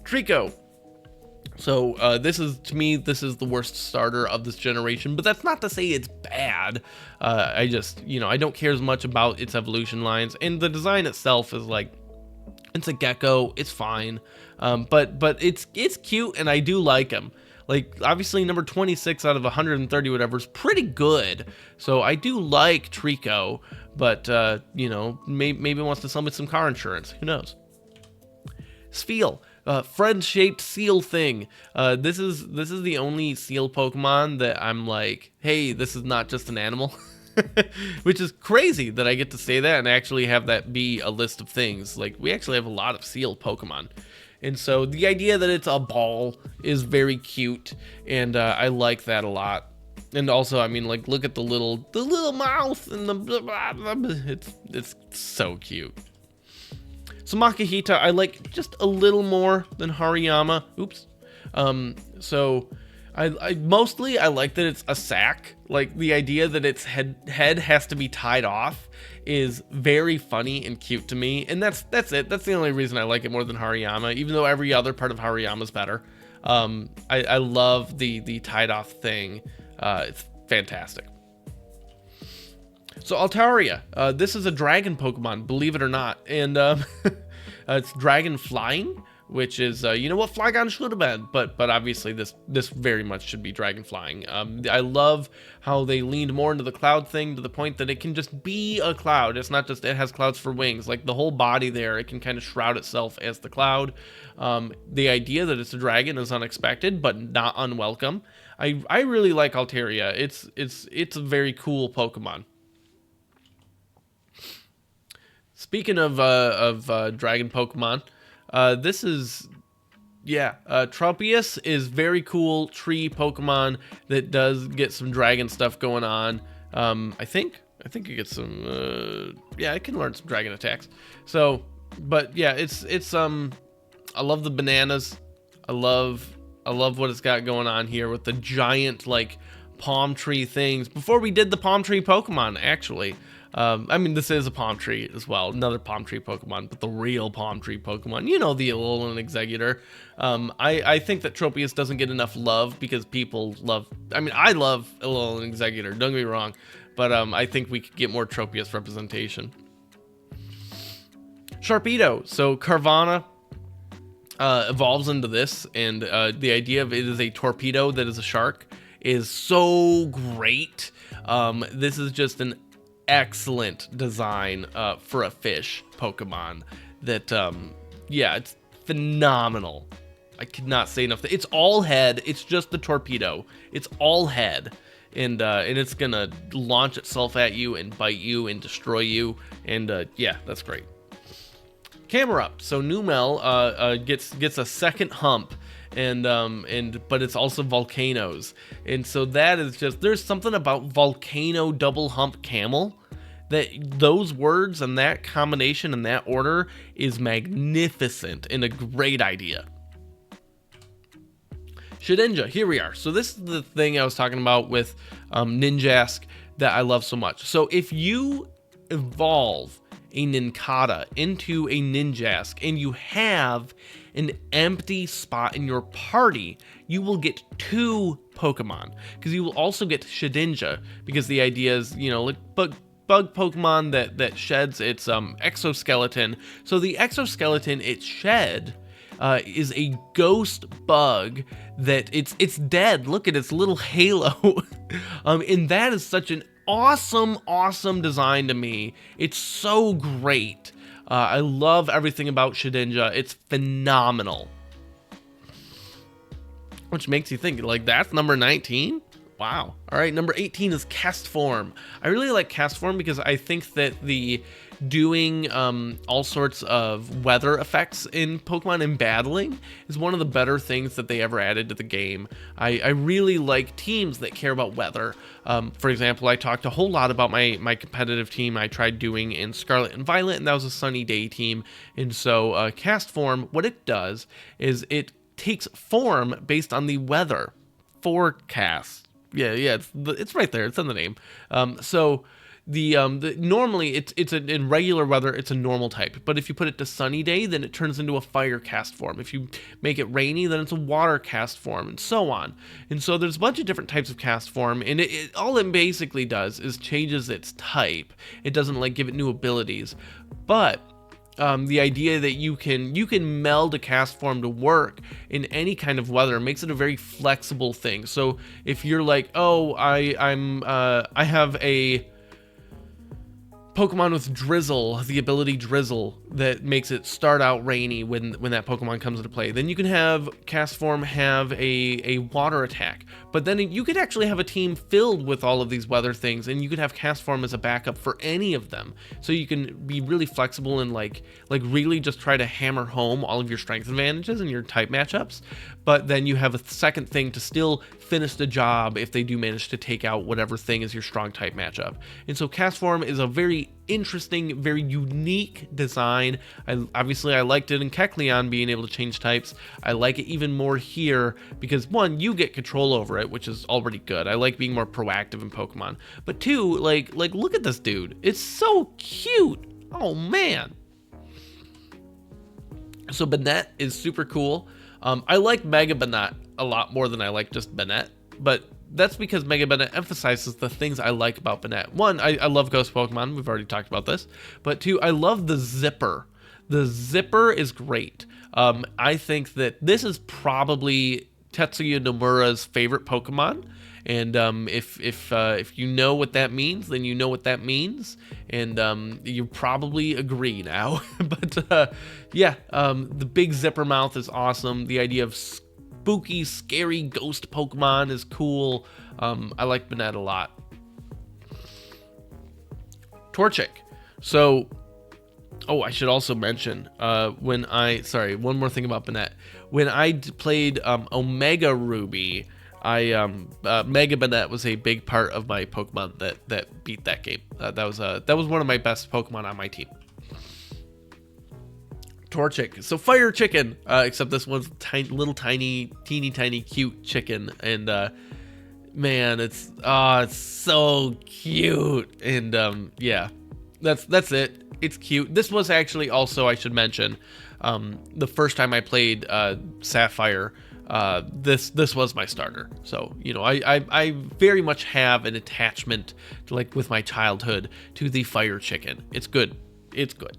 Trico. So this is, to me, this is the worst starter of this generation, but that's not to say it's bad. I just, you know, I don't care as much about its evolution lines, and the design itself is like, it's a gecko, it's fine, but it's cute, and I do like him. Like, obviously, number 26 out of 130 whatever is pretty good, so I do like Trico, but, you know, maybe it wants to sell me some car insurance, who knows. Spheal. Friend-shaped seal thing. This is the only seal Pokemon that I'm like, hey, this is not just an animal. Which is crazy that I get to say that and actually have that be a list of things. Like, we actually have a lot of seal Pokemon. And so the idea that it's a ball is very cute, and I like that a lot. And also, I mean, like, look at the little mouth and it's so cute. So Makihita, I like just a little more than Hariyama. Oops. So I mostly like that it's a sack. Like, the idea that its head has to be tied off is very funny and cute to me. And that's it. That's the only reason I like it more than Hariyama, even though every other part of Hariyama is better. I love the tied off thing. It's fantastic. So Altaria, this is a dragon Pokemon, believe it or not, and it's dragon flying, which is you know what Flygon should have been, but obviously this very much should be dragon flying. I love how they leaned more into the cloud thing to the point that it can just be a cloud. It's not just it has clouds for wings, like the whole body there, it can kind of shroud itself as the cloud. The idea that it's a dragon is unexpected, but not unwelcome. I really like Altaria. It's a very cool Pokemon. Speaking of dragon Pokemon, this is, Tropius is very cool tree Pokemon that does get some dragon stuff going on. I think it gets some, it can learn some dragon attacks. So, but yeah, it's I love the bananas. I love I love what it's got going on here with the giant like palm tree things. Before we did the palm tree Pokemon, actually. I mean, this is a palm tree as well, another palm tree Pokemon, but the real palm tree Pokemon, you know, the Alolan Exeggutor. I think that Tropius doesn't get enough love because people love, I mean, I love Alolan Exeggutor, don't get me wrong, but I think we could get more Tropius representation. Sharpedo, so Carvanha evolves into this, and the idea of it is a torpedo that is a shark is so great. This is just an excellent design for a fish Pokemon that yeah, it's phenomenal. I could not say enough. It's all head. It's just the torpedo. It's all head, and it's gonna launch itself at you and bite you and destroy you, and yeah, that's great. Camerupt, so Numel gets a second hump, but it's also volcanoes, and so that is just, there's something about volcano double hump camel that those words and that combination and that order is magnificent and a great idea. Shedinja, here we are. So this is the thing I was talking about with Ninjask that I love so much. So if you evolve a Nincada into a Ninjask and you have an empty spot in your party, you will get 2 Pokemon, because you will also get Shedinja, because the idea is, you know, like bug Pokemon that sheds its exoskeleton. So the exoskeleton it shed is a ghost bug that it's dead. Look at its little halo. And that is such an awesome design to me. It's so great. I love everything about Shedinja. It's phenomenal. Which makes you think, like, that's number 19? Wow. All right, number 18 is Castform. I really like Castform because I think that the doing all sorts of weather effects in Pokemon and battling is one of the better things that they ever added to the game. I really like teams that care about weather. For example, I talked a whole lot about my competitive team I tried doing in Scarlet and Violet, and that was a sunny day team. And so Castform, what it does is it takes form based on the weather forecast. Yeah, it's right there. It's in the name. So normally it's in regular weather, it's a normal type. But if you put it to sunny day, then it turns into a fire cast form. If you make it rainy, then it's a water cast form, and so on. And so there's a bunch of different types of cast form, and all it basically does is changes its type. It doesn't like give it new abilities, but the idea that you can meld a cast form to work in any kind of weather makes it a very flexible thing. So if you're like, oh, I have a Pokemon with Drizzle, the ability Drizzle, that makes it start out rainy when that Pokemon comes into play. Then you can have Castform have a water attack. But then you could actually have a team filled with all of these weather things, and you could have Castform as a backup for any of them. So you can be really flexible and like really just try to hammer home all of your strength advantages and your type matchups. But then you have a second thing to still finish the job if they do manage to take out whatever thing is your strong type matchup. And so Castform is a very interesting, very unique design. Obviously I liked it in Kecleon being able to change types. I like it even more here because one, you get control over it, which is already good. I like being more proactive in Pokemon. But two, like look at this dude. It's so cute. Oh man. So Banette is super cool. I like Mega Banette a lot more than I like just Banette, but that's because Mega Banette emphasizes the things I like about Banette. One, I love Ghost Pokemon. We've already talked about this. But two, I love the Zipper. The Zipper is great. I think that this is probably Tetsuya Nomura's favorite Pokemon. And if you know what that means, then you know what that means. And you probably agree now. But yeah, the big zipper mouth is awesome. The idea of spooky, scary ghost Pokemon is cool. I like Banette a lot. Torchic. So, oh, I should also mention, one more thing about Banette. When I played Omega Ruby, Mega Banette was a big part of my Pokemon that beat that game. That was one of my best Pokemon on my team. Torchic. So Fire Chicken, except this one's tiny, little tiny, teeny tiny, cute chicken, and man, it's so cute, and yeah, that's it. It's cute. This was actually also, I should mention, the first time I played Sapphire. This was my starter, so you know I very much have an attachment to, like, with my childhood, to the Fire Chicken. It's good. It's good.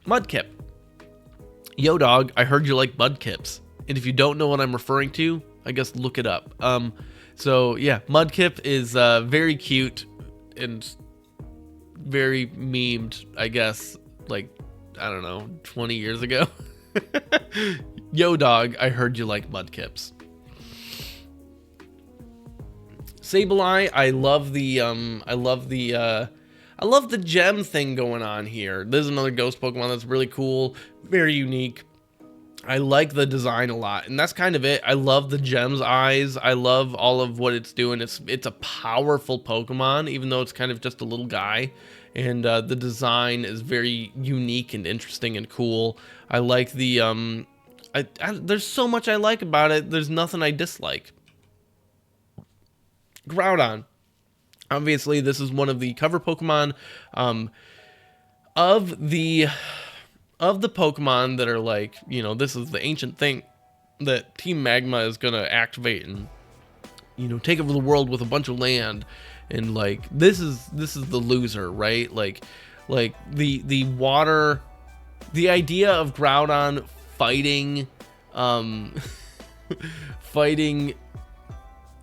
Mudkip. Yo dog, I heard you like Mudkips, and if you don't know what I'm referring to, I guess look it up. So yeah, Mudkip is very cute and very memed, I guess, like, I don't know, 20 years ago. Yo dog, I heard you like Mudkips. Sableye, I love the gem thing going on here. This is another ghost Pokemon that's really cool, very unique. I like the design a lot, and that's kind of it. I love the gem's eyes. I love all of what it's doing. It's a powerful Pokemon, even though it's kind of just a little guy. And the design is very unique and interesting and cool. I like the there's so much I like about it. There's nothing I dislike. Groudon. Obviously, this is one of the cover Pokemon of the Pokemon that are, like, you know, this is the ancient thing that Team Magma is gonna activate and, you know, take over the world with a bunch of land. And, like, this is the loser, right? Like the water, the idea of Groudon fighting fighting,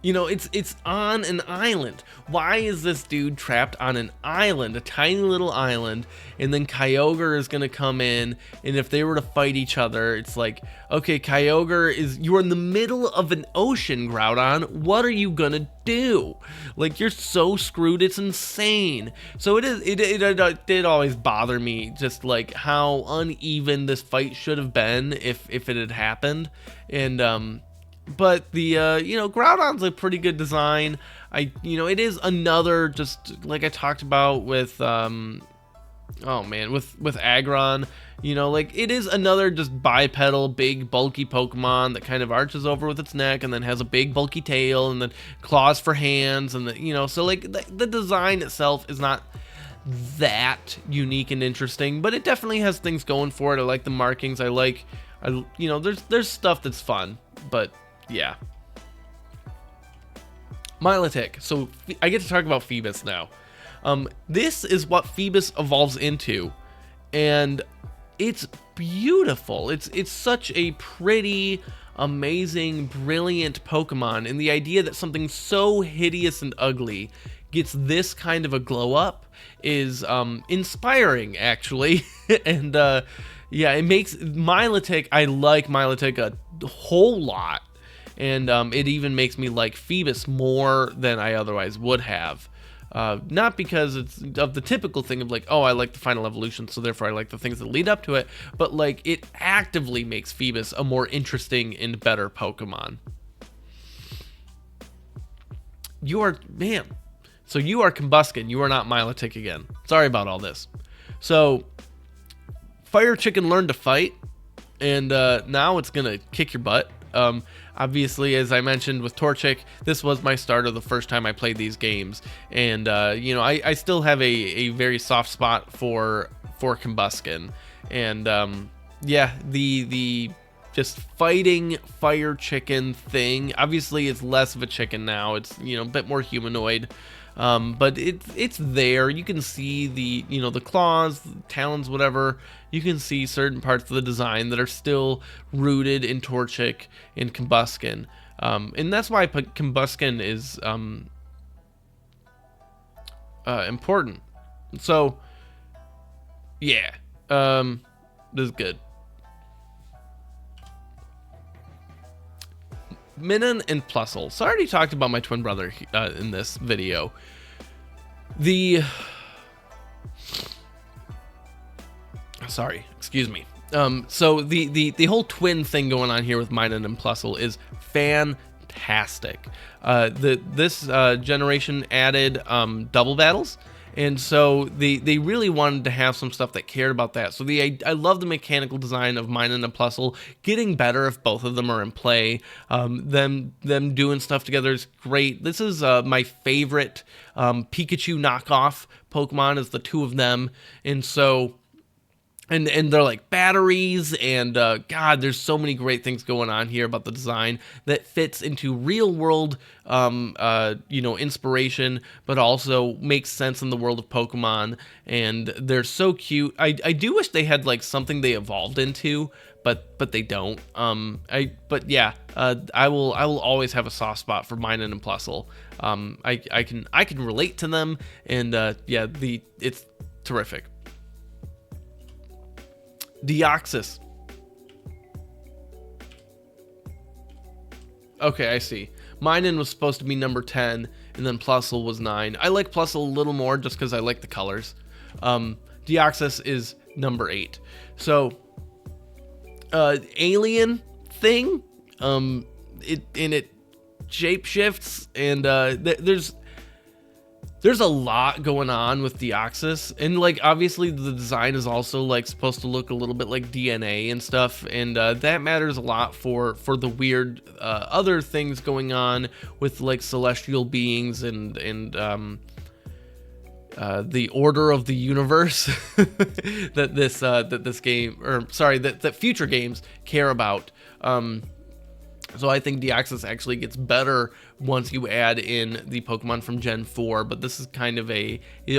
you know, it's on an island. Why is this dude trapped on an island, a tiny little island, and then Kyogre is gonna come in, and if they were to fight each other, it's like, okay, Kyogre you're in the middle of an ocean, Groudon, what are you gonna do? Like, you're so screwed, it's insane. So it did always bother me, just like how uneven this fight should have been if it had happened. And but the you know, Groudon's a pretty good design. You know, it is another, just like I talked about with oh man, with Aggron, you know, like, it is another just bipedal, big, bulky Pokemon that kind of arches over with its neck and then has a big, bulky tail and then claws for hands, and you know, so like the design itself is not that unique and interesting, but it definitely has things going for it. I like the markings. You know, there's stuff that's fun, but yeah. Milotic. So I get to talk about Phoebus now. This is what Phoebus evolves into, and it's beautiful. It's such a pretty, amazing, brilliant Pokemon, and the idea that something so hideous and ugly gets this kind of a glow up is inspiring, actually. And yeah, it makes Milotic, I like Milotic a whole lot, and it even makes me like Phoebus more than I otherwise would have. Not because it's of the typical thing of like, oh, I like the final evolution, so therefore I like the things that lead up to it, but like, it actively makes Phoebus a more interesting and better Pokemon. You are, man, so you are Combusken, you are not Milotic again. Sorry about all this. So, Fire Chicken learned to fight, and now it's gonna kick your butt. Obviously, as I mentioned with Torchic, this was my starter the first time I played these games, and you know, I still have a very soft spot for Combusken, and yeah, the just fighting Fire Chicken thing. Obviously, it's less of a chicken now. It's, you know, a bit more humanoid. But it's there. You can see the, you know, the claws, the talons, whatever. You can see certain parts of the design that are still rooted in Torchic and Combusken. And that's why Combusken is important. So yeah, this is good. Minun and Plusle. So I already talked about my twin brother in this video. Sorry, excuse me. So the whole twin thing going on here with Minun and Plusle is fantastic. This generation added double battles, And so they really wanted to have some stuff that cared about that. So I love the mechanical design of Mine and Plusle getting better if both of them are in play. Them doing stuff together is great. This is my favorite Pikachu knockoff Pokemon is the two of them, and so. And they're like batteries, and God, there's so many great things going on here about the design that fits into real world, inspiration, but also makes sense in the world of Pokemon. And they're so cute. I do wish they had like something they evolved into, but they don't. I will always have a soft spot for Mine and Plusle. I can relate to them, and it's terrific. Deoxys. Okay, I see. Minun was supposed to be number 10, and then Plusle was 9. I like Plusle a little more just because I like the colors. Deoxys is number 8. So, alien thing, it shapeshifts, and there's a lot going on with Deoxys, and like obviously the design is also like supposed to look a little bit like DNA and stuff, and that matters a lot for the weird other things going on with like celestial beings and the order of the universe that future games care about. So I think Deoxys actually gets better once you add in the Pokemon from Gen 4, but this is kind of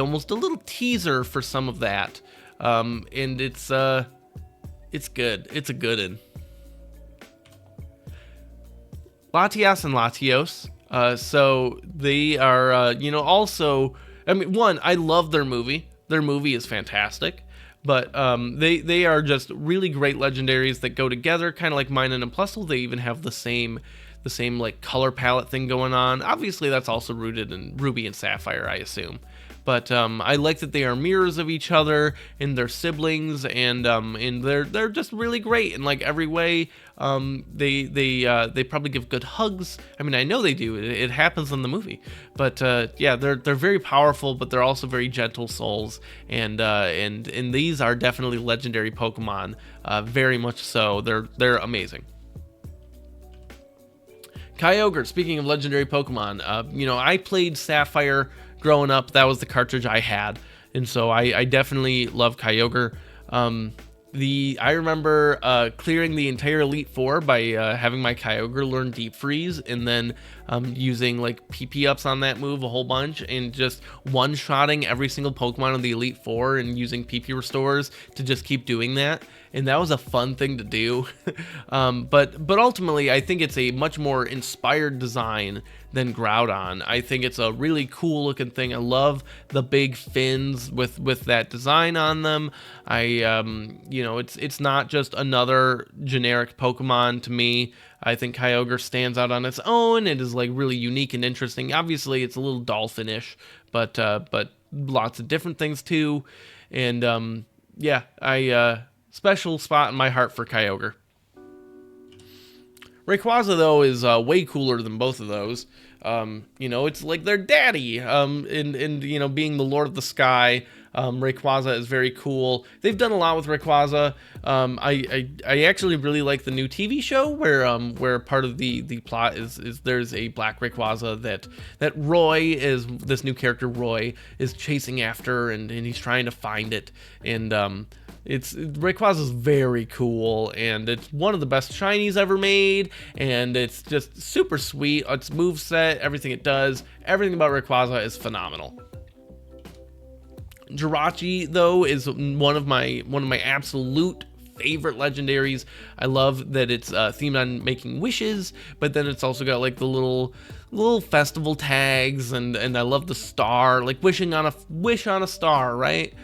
almost a little teaser for some of that. And it's good. It's a good one. Latias and Latios. So they are, also, I mean, one, I love their movie. Their movie is fantastic. But they are just really great legendaries that go together, kind of like Mine and Plusle. They even have the same like color palette thing going on. Obviously, that's also rooted in Ruby and Sapphire, I assume. But I like that they are mirrors of each other and their siblings, and they're just really great in like every way. They probably give good hugs. I mean, I know they do. It happens in the movie. But they're very powerful, but they're also very gentle souls. And these are definitely legendary Pokemon. Very much so. They're amazing. Kyogre, speaking of legendary Pokemon, I played Sapphire growing up. That was the cartridge I had, and so I definitely love Kyogre. I remember clearing the entire Elite Four by having my Kyogre learn Deep Freeze, and then using like PP ups on that move a whole bunch, and just one-shotting every single Pokemon in the Elite Four and using PP restores to just keep doing that. And that was a fun thing to do. But ultimately, I think it's a much more inspired design than Groudon. I think it's a really cool looking thing. I love the big fins with that design on them. It's not just another generic Pokemon to me. I think Kyogre stands out on its own. It is like really unique and interesting. Obviously, it's a little dolphinish, but lots of different things too. And special spot in my heart for Kyogre. Rayquaza, though, is way cooler than both of those. It's like their daddy. Being the Lord of the Sky, Rayquaza is very cool. They've done a lot with Rayquaza. I actually really like the new TV show where part of the plot is there's a black Rayquaza that Roy is, this new character Roy is chasing after, and he's trying to find it. And Rayquaza is very cool, and it's one of the best shinies ever made, and it's just super sweet. Its moveset, everything it does, everything about Rayquaza is phenomenal. Jirachi, though, is one of my absolute favorite legendaries. I love that it's themed on making wishes, but then it's also got like the little festival tags, and I love the star, like wishing on a star, right?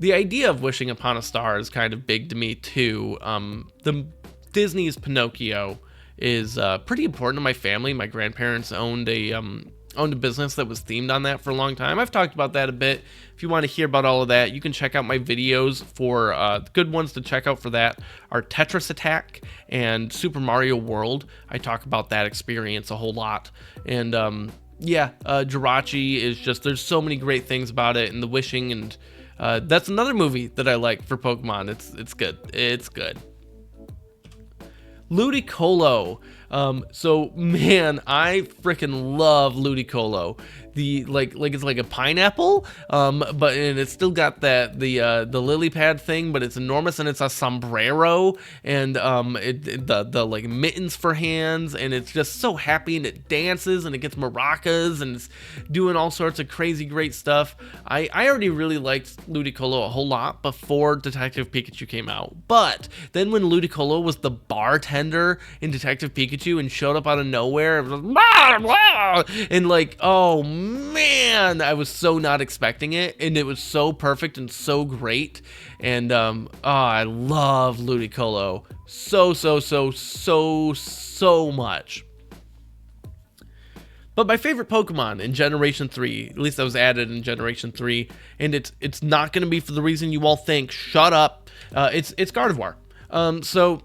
The idea of wishing upon a star is kind of big to me too. The Disney's Pinocchio is pretty important to my family. My grandparents owned a business that was themed on that for a long time. I've talked about that a bit. If you want to hear about all of that, you can check out my videos. For good ones to check out for that are Tetris Attack and Super Mario World. I talk about that experience a whole lot. And yeah, Jirachi is just, there's so many great things about it, and the wishing, and that's another movie that I like for Pokemon. It's good. It's good. Ludicolo. So man, I freaking love Ludicolo. The like it's like a pineapple, but and it's still got the lily pad thing, but it's enormous, and it's a sombrero, and the like mittens for hands, and it's just so happy, and it dances, and it gets maracas, and it's doing all sorts of crazy great stuff. I already really liked Ludicolo a whole lot before Detective Pikachu came out, but then when Ludicolo was the bartender in Detective Pikachu and showed up out of nowhere, it was like, blah, blah, and like, oh man, I was so not expecting it, and it was so perfect and so great. And I love Ludicolo so much. But my favorite Pokemon in Generation 3, at least that was added in Generation 3, and it's not going to be for the reason you all think. Shut up. It's Gardevoir. So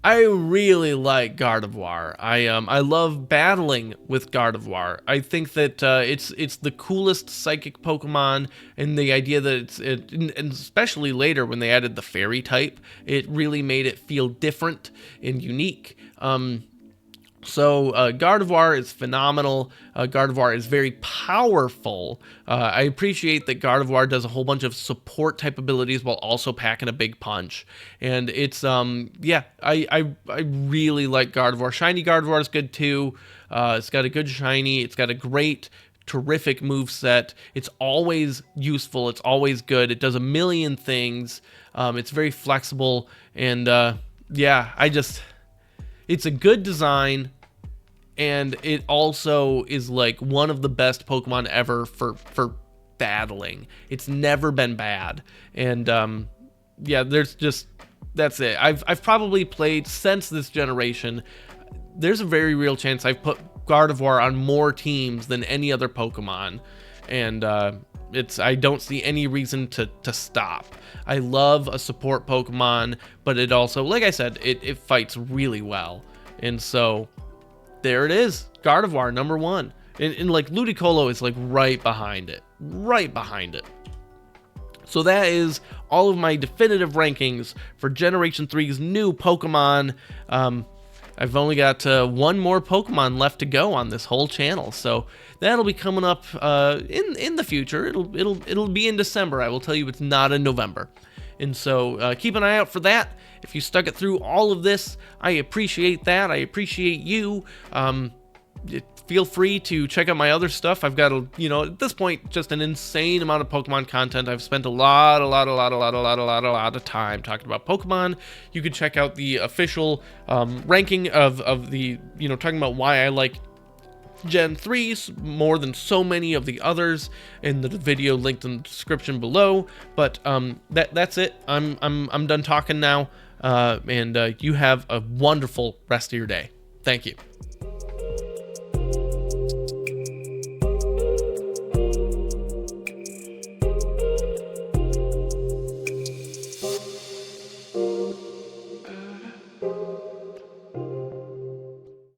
I really like Gardevoir. I love battling with Gardevoir. I think that it's the coolest psychic Pokemon, and the idea that and especially later when they added the fairy type, it really made it feel different and unique. So Gardevoir is phenomenal. Gardevoir is very powerful. I appreciate that Gardevoir does a whole bunch of support type abilities while also packing a big punch. And it's yeah, I really like Gardevoir. Shiny Gardevoir is good too. It's got a good shiny. It's got a great, terrific move set. It's always useful. It's always good. It does a million things. It's very flexible, and yeah, it's a good design, and it also is like one of the best Pokemon ever for battling. It's never been bad, and yeah, that's it. I've probably played since this generation. There's a very real chance I've put Gardevoir on more teams than any other Pokemon, and I don't see any reason to stop. I love a support Pokemon, but it also, like I said, it fights really well. And so there it is, Gardevoir number 1. And like Ludicolo is like right behind it. So that is all of my definitive rankings for Generation 3's new Pokemon. I've only got one more Pokemon left to go on this whole channel, so that'll be coming up in the future. It'll be in December. I will tell you, it's not in November, and so keep an eye out for that. If you stuck it through all of this, I appreciate that. I appreciate you. Feel free to check out my other stuff. I've got at this point, just an insane amount of Pokemon content. I've spent a lot of time talking about Pokemon. You can check out the official ranking of the, talking about why I like Gen 3s more than so many of the others in the video linked in the description below. But that's it. I'm done talking now, and you have a wonderful rest of your day. Thank you.